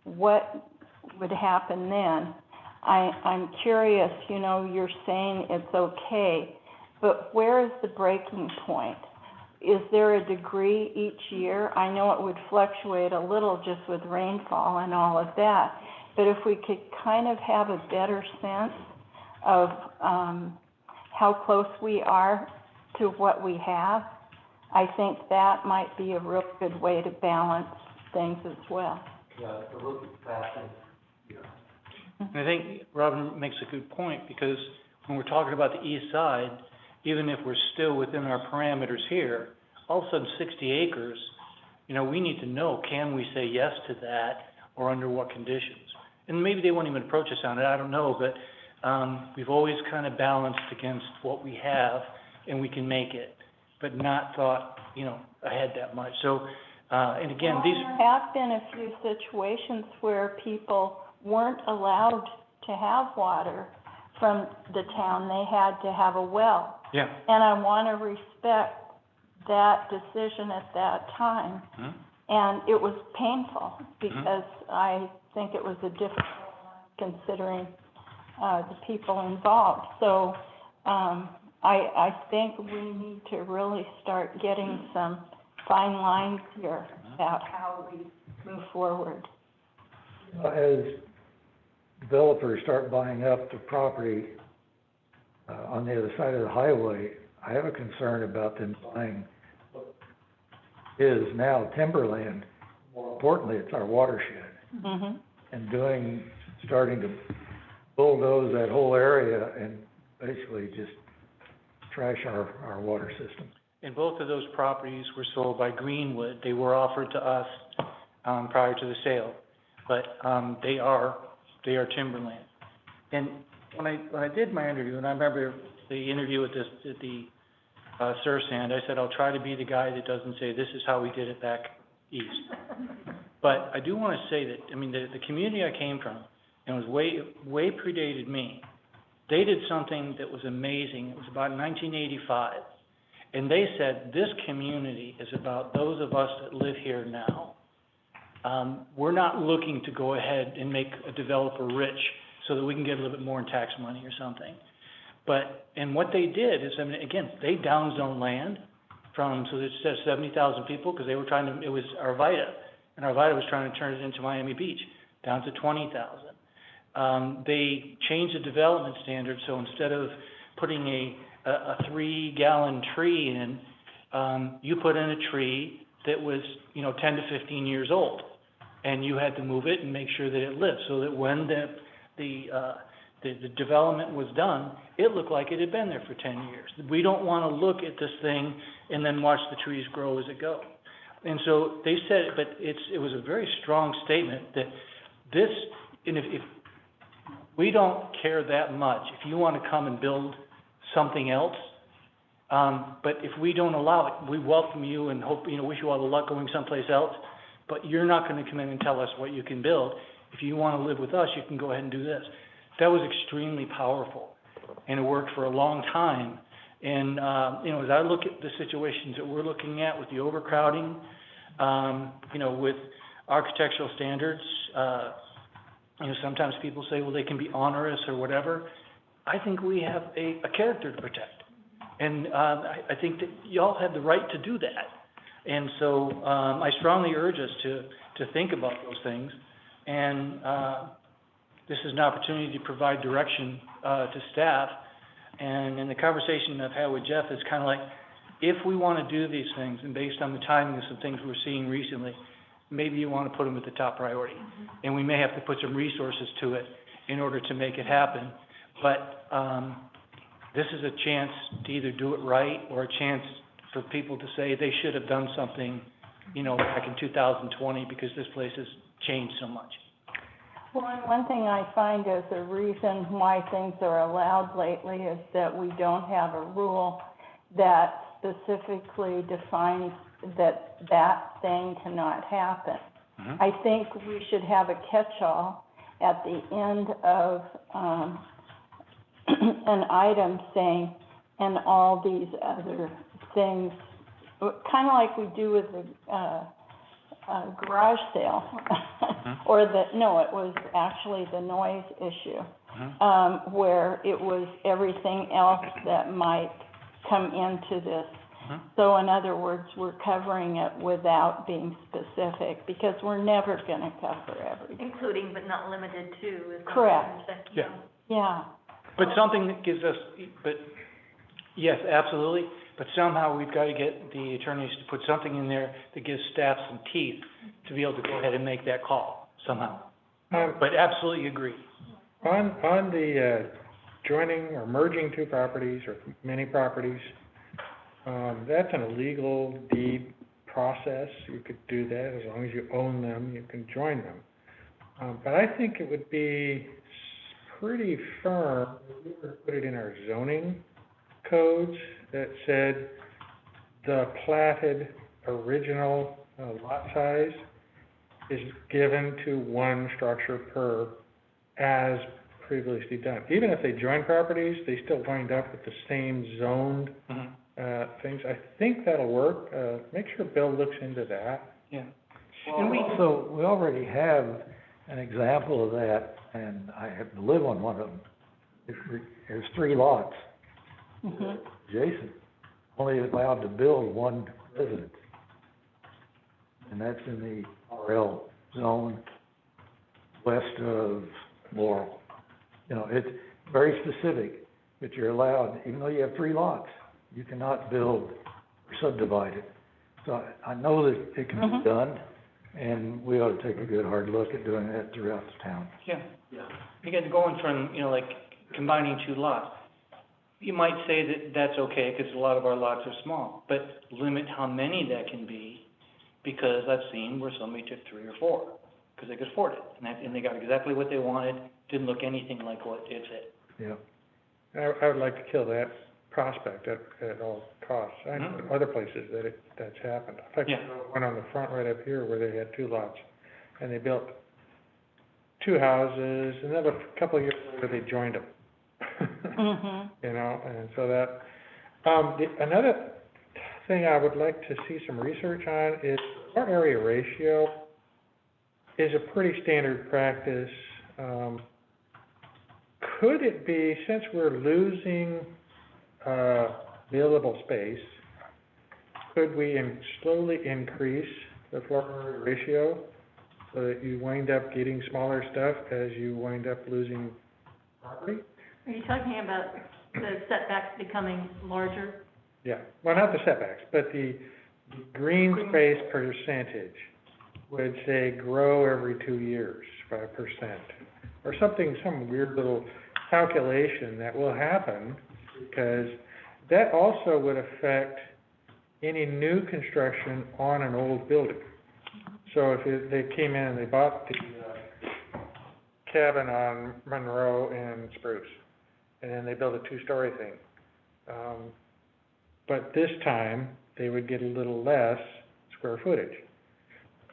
what would happen then? I'm curious, you know, you're saying it's okay, but where is the breaking point? Is there a degree each year? I know it would fluctuate a little just with rainfall and all of that, but if we could kind of have a better sense of how close we are to what we have, I think that might be a real good way to balance things as well. Yeah, the look at that, And I think Robin makes a good point, because when we're talking about the east side, even if we're still within our parameters here, all of a sudden 60 acres, you know, we need to know, can we say yes to that, or under what conditions? And maybe they won't even approach us on it, I don't know, but we've always kind of balanced against what we have, and we can make it, but not thought, you know, ahead that much. So, and again, Well, these... there have been a few situations where people weren't allowed to have water from the town. They had to have a well. Yeah. And I want to respect that decision at that time. Mhm. And it was painful, because I think it was a difficult one considering the people involved. So I think we need to really start getting some fine lines here about how we move forward. As developers start buying up the property on the other side of the highway, I have a concern about them buying what is now timberland. More importantly, it's our watershed. Mm-hmm. And starting to bulldoze that whole area and basically just trash our water system. And both of those properties were sold by Greenwood. They were offered to us prior to the sale, but they are timberland. And when I did my interview, and I remember the interview at the Sursand, I said, I'll try to be the guy that doesn't say, this is how we did it back east. But I do want to say that, I mean, the community I came from, and it was way predated me, they did something that was amazing. It was about 1985. And they said, this community is about those of us that live here now. We're not looking to go ahead and make a developer rich so that we can get a little bit more in tax money or something. And what they did is, I mean, again, they downzoned land from, so it says 70,000 people, because they were trying to, it was Arvida, and Arvida was trying to turn it into Miami Beach, down to 20,000. They changed the development standard, so instead of putting a 3-gallon tree in, you put in a tree that was, 10 to 15 years old, and you had to move it and make sure that it lived, so that when the development was done, it looked like it had been there for 10 years. We don't want to look at this thing and then watch the trees grow as it go. And so they said, but it was a very strong statement that this, and if we don't care that much, if you want to come and build something else, but if we don't allow it, we welcome you and hope, wish you all the luck going someplace else, but you're not going to come in and tell us what you can build. If you want to live with us, you can go ahead and do this. That was extremely powerful, and it worked for a long time. And, as I look at the situations that we're looking at with the overcrowding, with architectural standards, sometimes people say, well, they can be onerous or whatever. I think we have a character to protect. And I think that y'all have the right to do that. And so I strongly urge us to think about those things. And this is an opportunity to provide direction to staff. And in the conversation I've had with Jeff, it's kind of like, if we want to do these things, and based on the timing of some things we're seeing recently, maybe you want to put them at the top priority. And we may have to put some resources to it in order to make it happen. But this is a chance to either do it right, or a chance for people to say they should have done something, back in 2020, because this place has changed so much. Well, and one thing I find is a reason why things are allowed lately is that we don't have a rule that specifically defines that that thing cannot happen. Mhm. I think we should have a catch-all at the end of, an item saying, and all these other things, kind of like we do with the, garage sale. Or it was actually the noise issue, Mhm. where it was everything else that might come into this. Mhm. So in other words, we're covering it without being specific, because we're never gonna cover everything. Including but not limited to, is that what Correct. you're saying? Yeah. Yeah. But something that gives us, but, yes, absolutely, but somehow we've got to get the attorneys to put something in there that gives staff some teeth to be able to go ahead and make that call somehow. But absolutely agree. On the, joining or merging two properties or many properties, that's an illegal deed process. You could do that as long as you own them, you can join them. But I think it would be pretty firm if we were to put it in our zoning codes that said the platted original lot size is given to one structure per as previously done. Even if they join properties, they still wind up with the same zoned Mhm. things. I think that'll work. Make sure Bill looks into that. Yeah. And we already have an example of that, and I happen to live on one of them. There's 3 lots adjacent, only allowed to build one residence. And that's in the RL zone west of Laurel. You know, it's very specific, but you're allowed, even though you have 3 lots, you cannot build or subdivide it. So I know that it can be done, and we ought to take a good hard look at doing that throughout the town. Yeah. You get going from, like combining 2 lots. You might say that that's okay, because a lot of our lots are small, but limit how many that can be, because I've seen where somebody took 3 or 4, because they could afford it, and they got exactly what they wanted, didn't look anything like what it said. Yeah. I would like to kill that prospect at all costs. I know in other places that that's happened. In fact, Yeah. one on the front right up here where they had 2 lots, and they built 2 houses, and then a couple of years later, they joined them. You know, and so that, another thing I would like to see some research on is floor area ratio is a pretty standard practice. Could it be, since we're losing, buildable space, could we slowly increase the floor area ratio so that you wind up getting smaller stuff as you wind up losing property? Are you talking about the setbacks becoming larger? Yeah, well, not the setbacks, but the green space percentage would say grow every 2 years by 1%, or something, some weird little calculation that will happen, because that also would affect any new construction on an old building. So if they came in and they bought the cabin on Monroe and Spruce, and then they built a 2-story thing, but this time, they would get a little less square footage.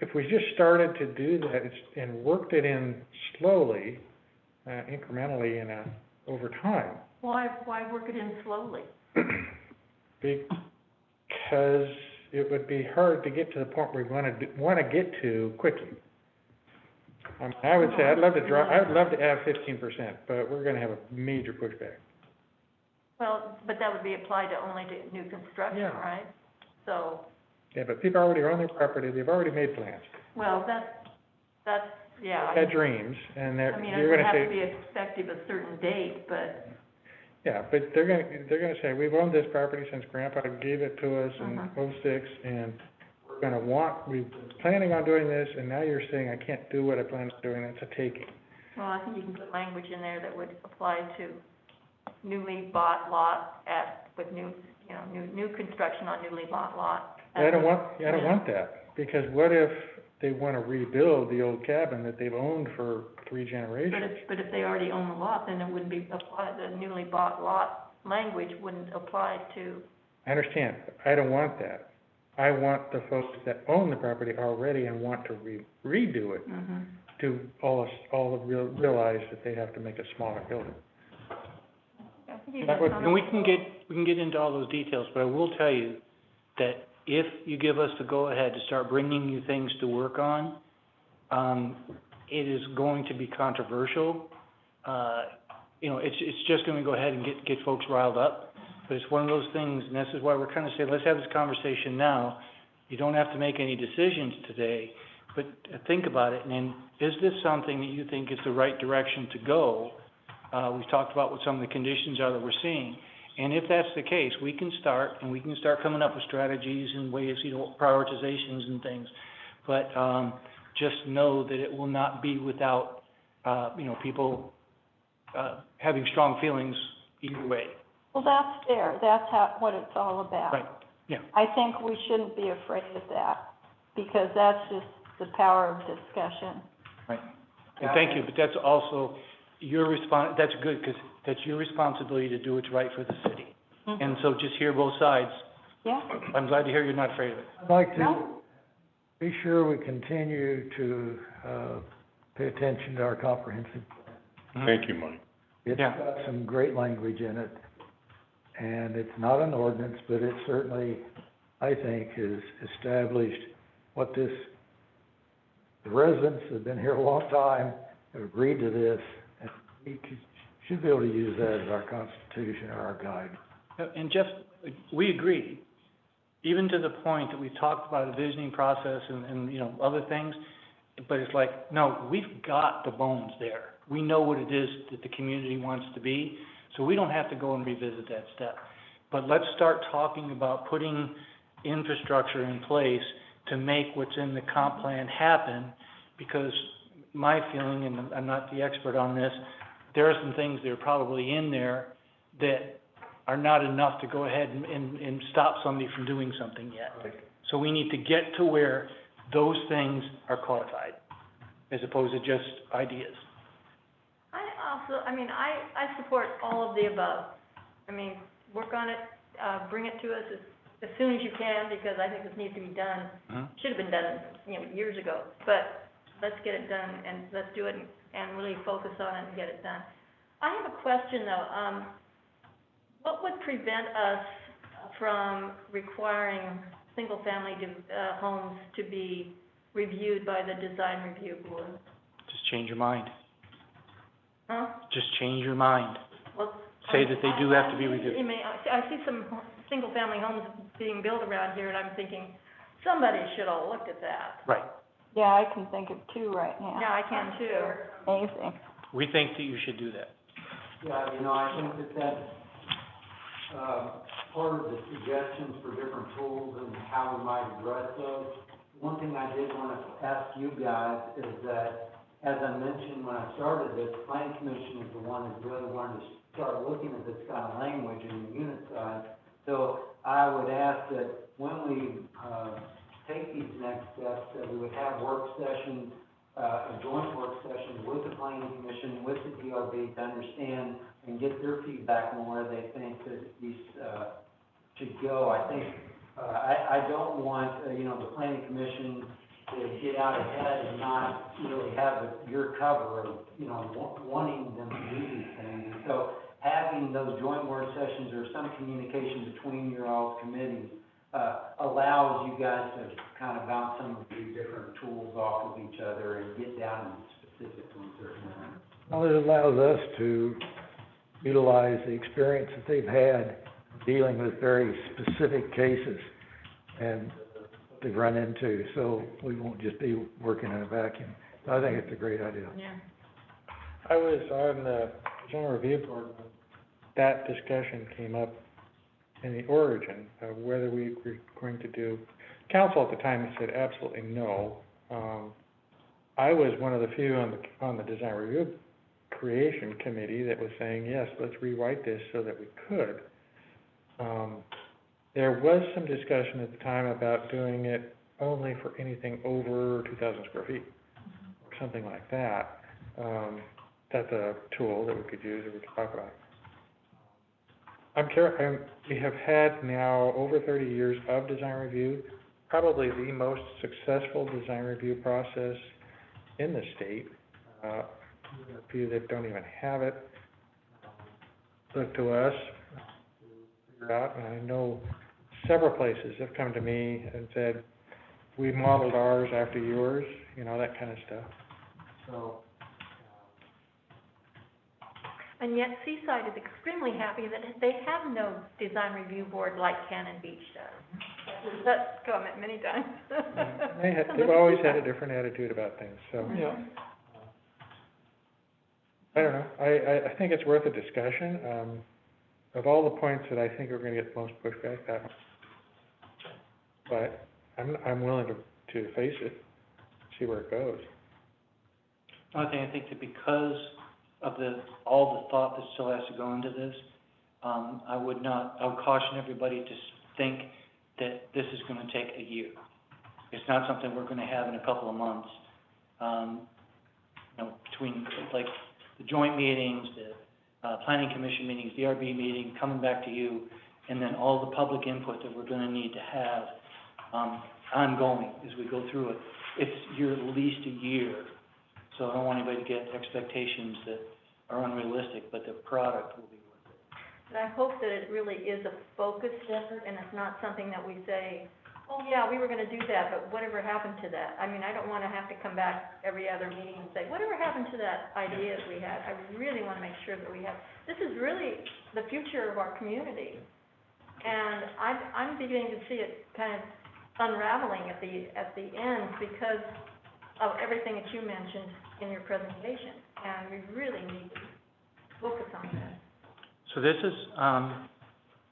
If we just started to do that and worked it in slowly, incrementally over time. Why work it in slowly? Because it would be hard to get to the point where we want to get to quickly. I would say, I'd love to add 15%, but we're gonna have a major pushback. Well, but that would be applied to only to new construction, Yeah. right? So, Yeah, but people already own their property, they've already made plans. well, that's, yeah. They've got dreams, and I mean, it you're would gonna have to say, be effective a certain date, but, yeah, but they're gonna say, we've owned this property since Grandpa gave it to us in '06, and we're planning on doing this, and now you're saying I can't do what I planned on doing, that's a taking. well, I think you can put language in there that would apply to newly bought lot with new, new construction on newly bought lot. I don't want that, because what if they wanna rebuild the old cabin that they've owned for 3 But generations. if they already own the lot, then it wouldn't be applied, the newly bought lot language wouldn't apply to, I understand, I don't want that. I want the folks that own the property already and want to redo it, to realize that they have to make a smaller building. I think you That got would- some And we of can the- get into all those details, but I will tell you that if you give us the go-ahead to start bringing you things to work on, it is going to be controversial. It's just gonna go ahead and get folks riled up. But it's one of those things, and this is why we're kind of saying, let's have this conversation now. You don't have to make any decisions today, but think about it, and then, is this something that you think is the right direction to go? We've talked about what some of the conditions are that we're seeing. And if that's the case, we can start coming up with strategies and ways, prioritizations and things. But, just know that it will not be without, people, having strong feelings either way. Well, that's fair, that's what it's all about. Right, yeah. I think we shouldn't be afraid of that, because that's just the power of discussion. Right. And thank you, but that's also your that's good, because that's your responsibility to do what's right for the city. And so just hear both sides. Yeah, I'm glad to hear you're not afraid of it. I'd like to No. be sure we continue to, pay attention to our comprehensive. Thank you, Mike. It's Yeah. got some great language in it, and it's not an ordinance, but it certainly, I think, has established what the residents have been here a long time, have agreed to this, and we should be able to use that as our constitution or our guide. And Jeff, we agree, even to the point that we talked about a visioning process and other things, but it's like, no, we've got the bones there. We know what it is that the community wants to be, so we don't have to go and revisit that step. But let's start talking about putting infrastructure in place to make what's in the comp plan happen, because my feeling, and I'm not the expert on this, there are some things that are probably in there that are not enough to go ahead and stop somebody from doing something yet. So we need to get to where those things are codified, as opposed to just ideas. I support all of the above. I mean, work on it, bring it to us as soon as you can, because I think this needs to be done. Should have been done, years ago, but let's get it done, and let's do it and really focus on it and get it done. I have a question, though. What would prevent us from requiring single-family homes to be reviewed by the design review board? Just change your mind. Huh? Just change your mind. Well, Say that they do have to be reviewed. I see some single-family homes being built around here, and I'm thinking, somebody should have looked at that. Right. yeah, I can think of 2 right now. Yeah, I can too. Amazing. We think that you should do that. Yeah, I think that's, part of the suggestions for different tools and how we might address those. One thing I did want to ask you guys is that, as I mentioned when I started this, planning commission is the one that really wanted to start looking at this kind of language in the unit size. So I would ask that when we, take these next steps, that we would have work sessions, a joint work session with the planning commission, with the DRB, to understand and get their feedback on where they think that these, should go. I think, I don't want, the planning commission to get out ahead and not really have your cover of, wanting them to do these things. And so having those joint work sessions or some communication between your all's committees, allows you guys to kind of bounce some of these different tools off of each other and get down to specifics on certain things. Well, it allows us to utilize the experience that they've had dealing with very specific cases and what they've run into, so we won't just be working in a vacuum. So I think it's a great idea. Yeah. I was on the general review board when that discussion came up in the origin of whether we were going to do, council at the time said absolutely no. I was one of the few on the design review creation committee that was saying, yes, let's rewrite this so that we could. There was some discussion at the time about doing it only for anything over 2,000 square feet, or something like that. That's a tool that we could use, that we could talk about. We have had now over 30 years of design review, probably the most successful design review process in the state. A few that don't even have it look to us to figure out, and I know several places have come to me and said, we modeled ours after yours, that kind of stuff. So, And yet Seaside is extremely happy that they have no design review board like Cannon Beach does. That's comment many times. they've always had a different attitude about things, so. Yeah. I don't know, I think it's worth a discussion. Of all the points that I think are gonna get the most pushback, that one. But I'm willing to face it, see where it goes. Another thing, I think that because of all the thought that still has to go into this, I would caution everybody to think that this is gonna take a year. It's not something we're gonna have in a couple of months. Between like the joint meetings, the planning commission meetings, the DRB meeting, coming back to you, and then all the public input that we're gonna need to have, ongoing as we go through it. You're at least a year. So I don't want anybody to get expectations that are unrealistic, but the product will be worth it. And I hope that it really is a focused effort, and it's not something that we say, oh, yeah, we were gonna do that, but whatever happened to that? I mean, I don't wanna have to come back every other meeting and say, whatever happened to that idea that we had? I really wanna make sure that we have, this is really the future of our community. And I'm beginning to see it kind of unraveling at the end because of everything that you mentioned in your presentation, and we really need to focus on that. So this is,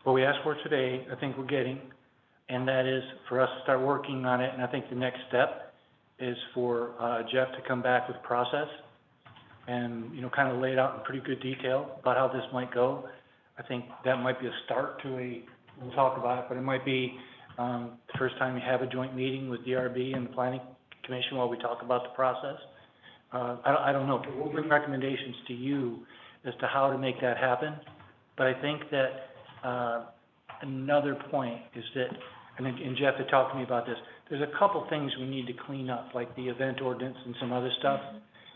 what we asked for today, I think we're getting, and that is for us to start working on it, and I think the next step is for, Jeff to come back with process and, kind of lay it out in pretty good detail about how this might go. I think that might be a start to we'll talk about it, but it might be, the first time you have a joint meeting with DRB and the planning commission while we talk about the process. I don't know, but we'll bring recommendations to you as to how to make that happen. But I think that, another point is that, and Jeff had talked to me about this, there's a couple things we need to clean up, like the event ordinance and some other stuff,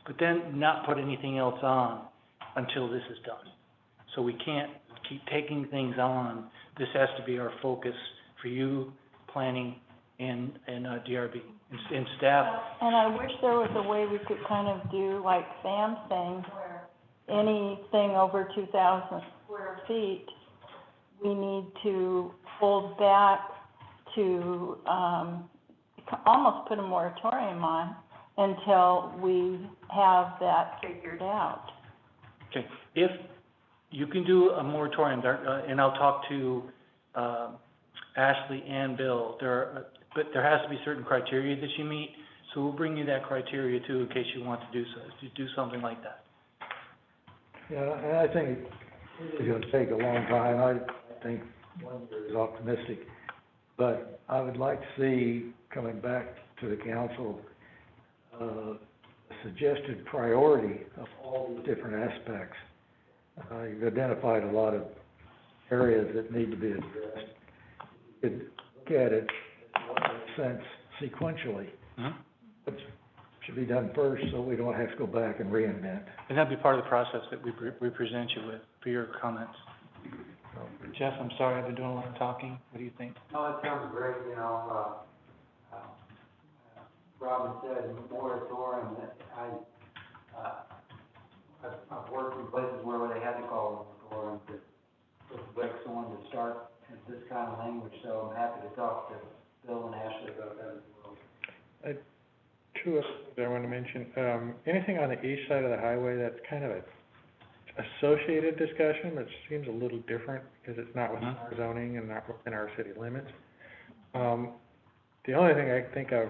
but then not put anything else on until this is done. So we can't keep taking things on. This has to be our focus for you, planning, and DRB, and staff. And I wish there was a way we could kind of do like Sam's thing, where anything over 2,000 square feet, we need to hold back to, almost put a moratorium on until we have that figured out. Okay, if you can do a moratorium, and I'll talk to, Ashley and Bill, but there has to be certain criteria that you meet, so we'll bring you that criteria too, in case you want to do something like that. Yeah, and I think it's gonna take a long time. I think 1 year is optimistic, but I would like to see, coming back to the council, a suggested priority of all these different aspects. You've identified a lot of areas that need to be addressed. You could look at it in what makes sense sequentially. Mm-hmm. What should be done first, so we don't have to go back and reinvent. And that'd be part of the process that we present you with for your comments. Jeff, I'm sorry, I've been doing a lot of talking. What do you think? No, it sounds great, Robin said moratorium, that I've worked in places where they had to call a moratorium to wake someone to start with this kind of language, so I'm happy to talk to Bill and Ashley about that as well. Two other things I want to mention. Anything on the east side of the highway, that's kind of a associated discussion, that seems a little different because it's not within our zoning and not within our city limits. The only thing I can think of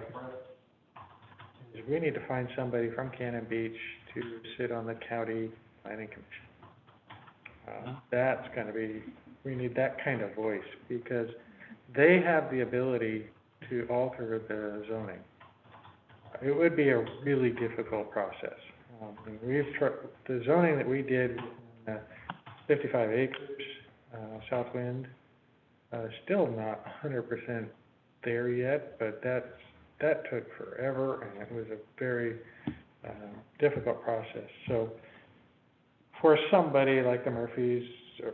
is we need to find somebody from Cannon Beach to sit on the county planning commission. That's gonna be, we need that kind of voice, because they have the ability to alter the zoning. It would be a really difficult process. And the zoning that we did, 55 acres, Southwind, still not 100% there yet, but that took forever, and it was a very difficult process. So for somebody like the Murphys'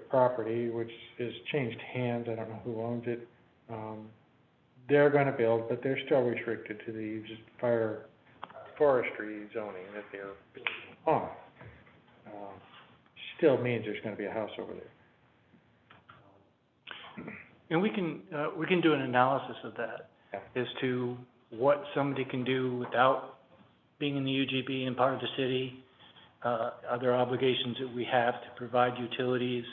property, which has changed hands, I don't know who owns it, they're going to build, but they're still restricted to the forestry zoning that they're building on. Still means there's going to be a house over there. And we can do an analysis of that as to what somebody can do without being in the UGB and part of the city, other obligations that we have to provide utilities,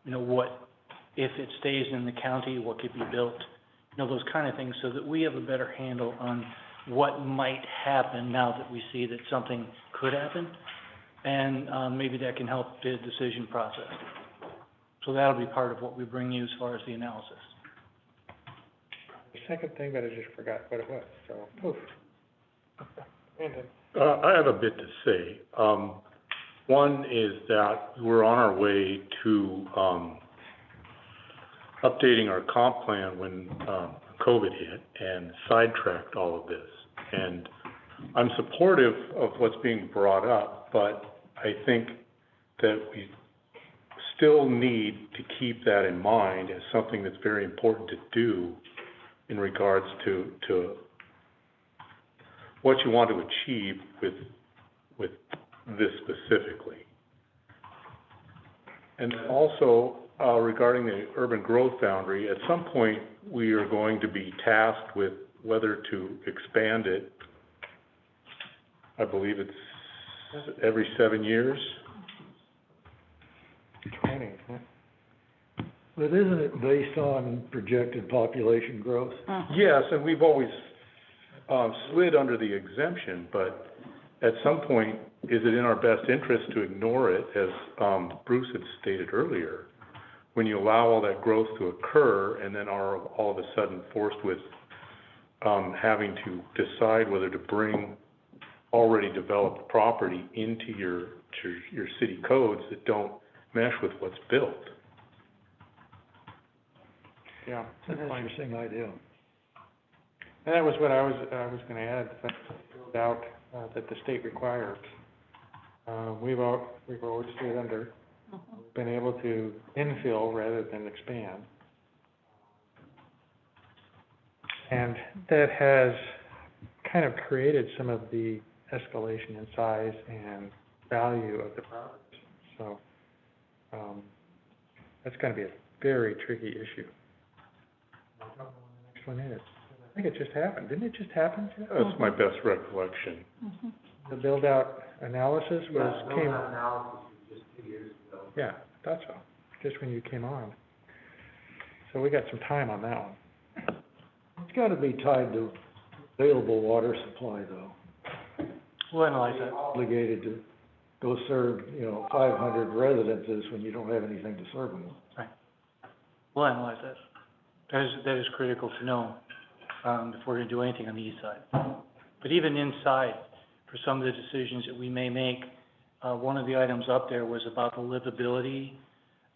what, if it stays in the county, what could be built, those kind of things, so that we have a better handle on what might happen now that we see that something could happen, and maybe that can help the decision process. So that'll be part of what we bring you as far as the analysis. The second thing, but I just forgot what it was, so poof. Brandon. I have a bit to say. One is that we're on our way to updating our comp plan when COVID hit and sidetracked all of this. And I'm supportive of what's being brought up, but I think that we still need to keep that in mind as something that's very important to do in regards to what you want to achieve with this specifically. And then also, regarding the urban growth boundary, at some point, we are going to be tasked with whether to expand it. I believe it's every 7 years. 20, isn't it? But isn't it based on projected population growth? Yes, and we've always slid under the exemption, but at some point, is it in our best interest to ignore it, as Bruce had stated earlier, when you allow all that growth to occur and then are all of a sudden forced with having to decide whether to bring already developed property into your city codes that don't mesh with what's built. Yeah. It's an interesting idea. And that was what I was going to add, the build out that the state requires. We've always stayed under. We've been able to infill rather than expand. And that has kind of created some of the escalation in size and value of the properties. So that's going to be a very tricky issue. I don't know when the next one is. I think it just happened. Didn't it just happen, Jeff? That's my best recollection. The build-out analysis came... analysis was just 2 years ago. Yeah, I thought so, just when you came on. So we got some time on that one. It's got to be tied to available water supply, though. We'll analyze that. Obligated to go serve, 500 residences when you don't have anything to serve them with. Right. We'll analyze that. That is critical to know if we're going to do anything on the east side. But even inside, for some of the decisions that we may make, one of the items up there was about the livability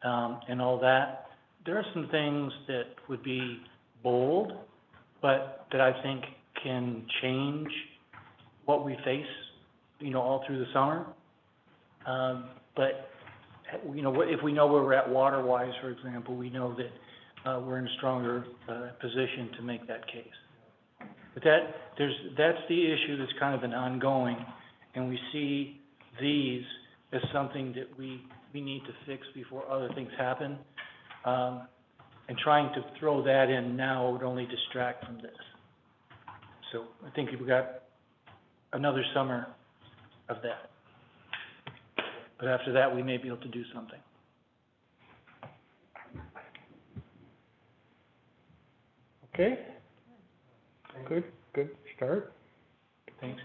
and all that. There are some things that would be bold, but that I think can change what we face, all through the summer. But, if we know where we're at water-wise, for example, we know that we're in a stronger position to make that case. But that's the issue that's kind of an ongoing, and we see these as something that we need to fix before other things happen. And trying to throw that in now would only distract from this. So I think we've got another summer of that. But after that, we may be able to do something. Okay? Good start. Thanks.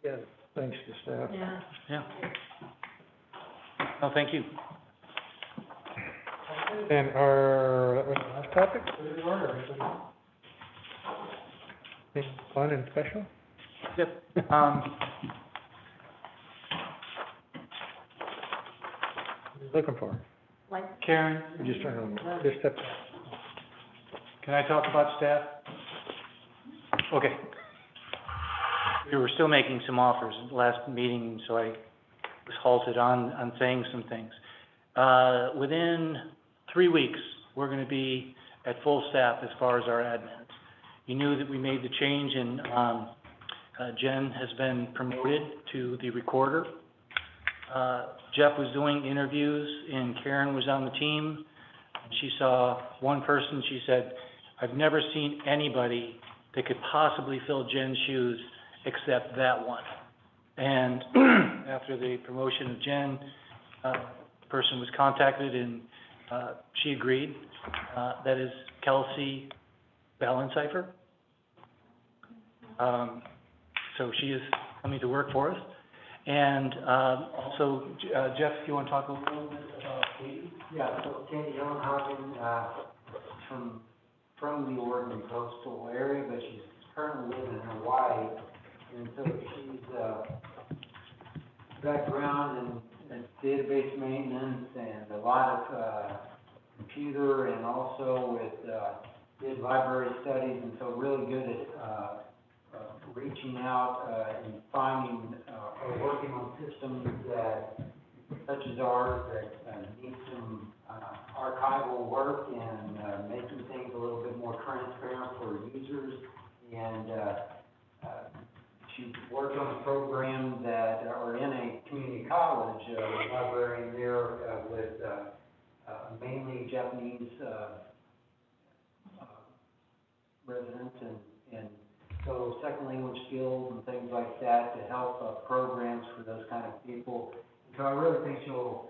Yeah. Thanks to staff. Yeah. Yeah. No, thank you. And that was the last topic? Anything fun and special? Yep, What are you looking for? Like, Karen, I'm just trying to, just step, can I talk about staff? Okay. We were still making some offers at the last meeting, so I was halted on saying some things. Within 3 weeks, we're gonna be at full staff as far as our admins. You knew that we made the change and, Jen has been promoted to the recorder. Jeff was doing interviews and Karen was on the team. She saw one person, she said, "I've never seen anybody that could possibly fill Jen's shoes except that one." And after the promotion of Jen, the person was contacted and, she agreed. That is Kelsey Ballenseifer. So she is coming to work for us. And, also, Jeff, you wanna talk a little bit about Katie? Yeah, so Katie Hogan, from the Oregon coastal area, but she's currently living in Hawaii. And so she's, background in database maintenance and a lot of, computer and also with, did library studies, and so really good at, reaching out, and finding, or working on systems that, such as ours, that, need some, archival work and, making things a little bit more transparent for users. And, she worked on a program that, or in a community college, librarian there, with, mainly Japanese, residents and so second language skills and things like that to help, programs for those kind of people. So I really think she'll,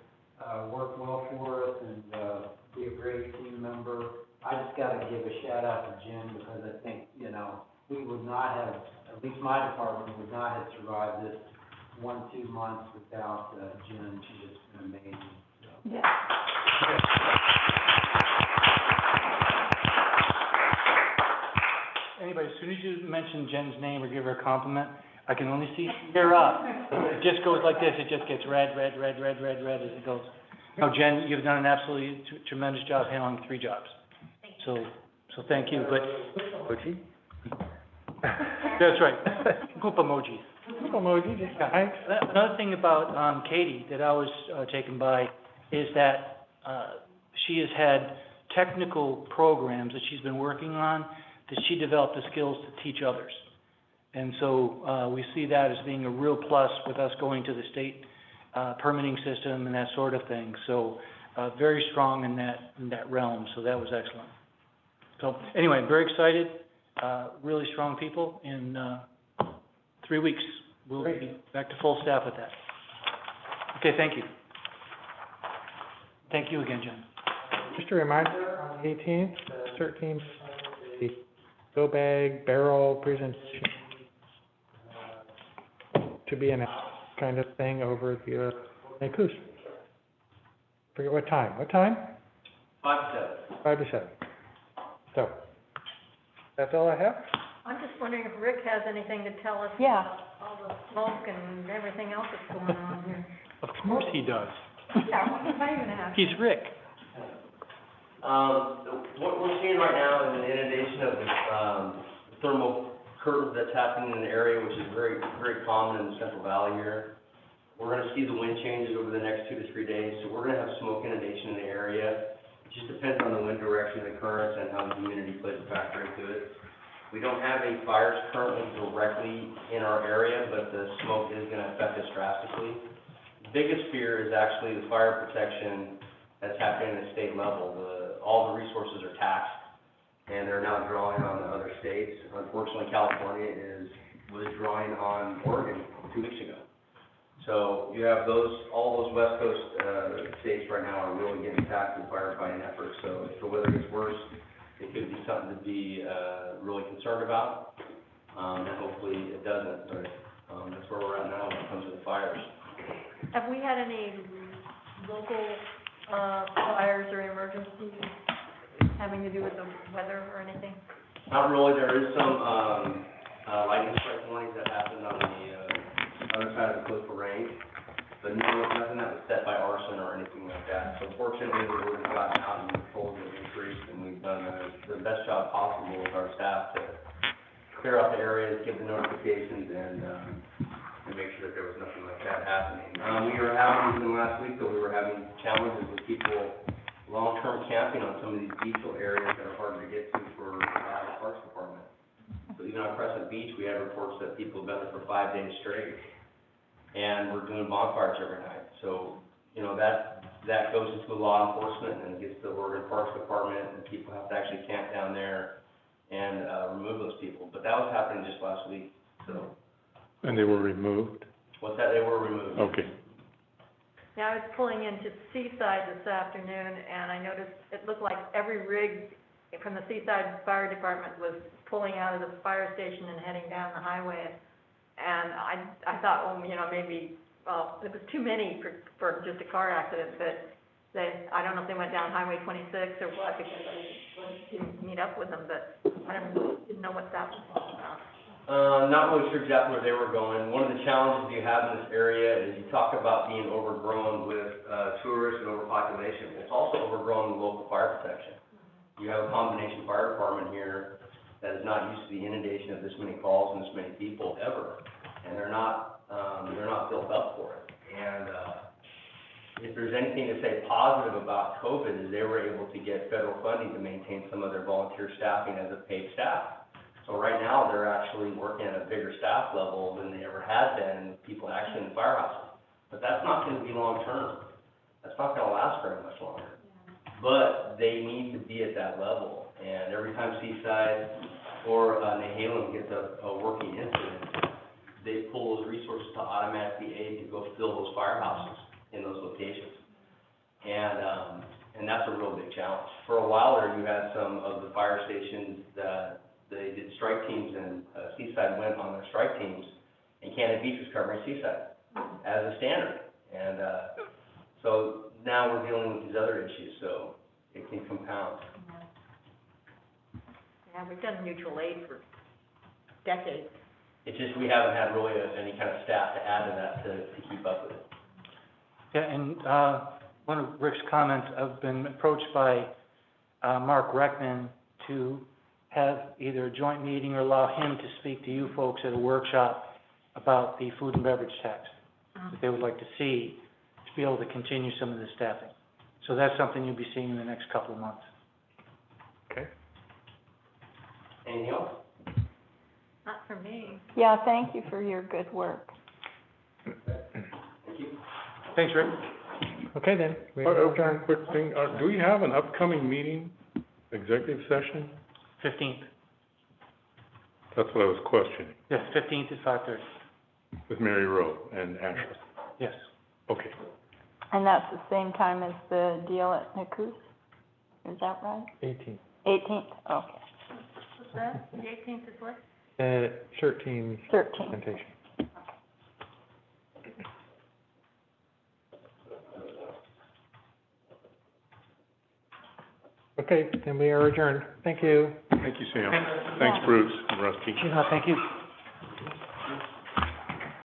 work well for us and, be a great team member. I just gotta give a shout out to Jen because I think, you know, we would not have, at least my department would not have survived this 1-2 months without, Jen. She's just been amazing, so. Yeah. Anybody, as soon as you mention Jen's name or give her a compliment, I can only see her up. It just goes like this, it just gets red as it goes. No, Jen, you've done an absolutely tremendous job handling 3 jobs. So thank you, but, emoji? that's right, poop emojis. Emoji, just, I, Another thing about, Katie that I was, taken by is that, she has had technical programs that she's been working on that she developed the skills to teach others. And so, we see that as being a real plus with us going to the state, permitting system and that sort of thing. So, very strong in that realm, so that was excellent. So, anyway, I'm very excited, really strong people. In 3 weeks, we'll be back to full staff with that. Okay, thank you. Thank you again, Jen. just a reminder, on the 18th, 13th, the go bag barrel presentation, to be announced kind of thing over the, Coos. Forget what time, 5 to 7. 5 to 7. So, that's all I have? I'm just wondering if Rick has anything to tell us Yeah. about all the smoke and everything else that's going on here. Of course he does. Yeah, what am I gonna ask? He's Rick. What we're seeing right now is an inundation of the thermal curve that's happening in the area, which is very, very common in the Central Valley here. We're gonna see the wind changes over the next 2 to 3 days, so we're gonna have smoke inundation in the area. It just depends on the wind direction, the currents, and how the humidity plays a factor into it. We don't have any fires currently directly in our area, but the smoke is gonna affect us drastically. The biggest fear is actually the fire protection that's happening at the state level. All the resources are taxed, and they're now drawing on the other states. Unfortunately, California was drawing on Oregon 2 weeks ago. So you have all those West Coast, states right now are really getting taxed in firefighting efforts. So if the weather gets worse, it could be something to be, really concerned about. And hopefully it doesn't, but, that's where we're at now when it comes to the fires. Have we had any local, fires or emergencies having to do with the weather or anything? Not really, there is some, lightning strike warnings that happened on the, other side of the coastal range. But nothing that was set by arson or anything like that. So fortunately, the word has gotten out and the patrols have increased, and we've done the best job possible with our staff to clear out the areas, give the notifications, and make sure that there was nothing like that happening. We were having, even last week, though, we were having challenges with people long-term camping on some of these beachal areas that are hard to get to for the Parks Department. So even on Crescent Beach, we had reports that people have been there for 5 days straight, and we're doing bonfires every night. So, you know, that goes into law enforcement and gets to the Oregon Parks Department, and people have to actually camp down there and remove those people. But that was happening just last week, so. And they were removed? What's that? They were removed. Okay. Yeah, I was pulling into Seaside this afternoon, and I noticed it looked like every rig from the Seaside Fire Department was pulling out of the fire station and heading down the highway. And I thought, well, you know, maybe, well, it was too many for just a car accident, but I don't know if they went down Highway 26 or what, because I didn't meet up with them, but I didn't know what that was all about. Not really sure exactly where they were going. One of the challenges you have in this area is you talk about being overgrown with tourists and overpopulation. It's also overgrown with local fire protection. You have a combination fire department here that is not used to the inundation of this many calls and this many people ever, and they're not built up for it. And if there's anything to say positive about COVID, is they were able to get federal funding to maintain some of their volunteer staffing as a paid staff. So right now, they're actually working at a bigger staff level than they ever had been, people actually in the firehouses. But that's not gonna be long-term. That's not gonna last very much longer. But they need to be at that level. And every time Seaside or Nehalem gets a working incident, they pull those resources to automatically aid to go fill those firehouses in those locations. And that's a real big challenge. For a while there, you had some of the fire stations that they did strike teams, and Seaside went on their strike teams, and Cannon Beach was covering Seaside as a standard. And so now we're dealing with these other issues, so it can compound. Yeah, we've done mutual aid for decades. It's just we haven't had really any kind of staff to add to that to keep up with it. Yeah, and one of Rick's comments, I've been approached by Mark Reckman to have either a joint meeting or allow him to speak to you folks at a workshop about the food and beverage tax that they would like to see to be able to continue some of the staffing. So that's something you'll be seeing in the next couple of months. Okay. Anything else? Not for me. Yeah, thank you for your good work. Thank you. Thanks, Rick. Okay, then. One quick thing, do we have an upcoming meeting, executive session? 15th. That's what I was questioning, Yes, 15th at 5:30. with Mary Rowe and Ashley. Yes. Okay. And that's the same time as the deal at Nakus? Is that right? 18th. 18th, okay. What's that? The 18th is what? 13 13th. presentation. Okay, then we are adjourned. Thank you. Thank you, Sam. Thanks, Bruce and Rusty. Thank you.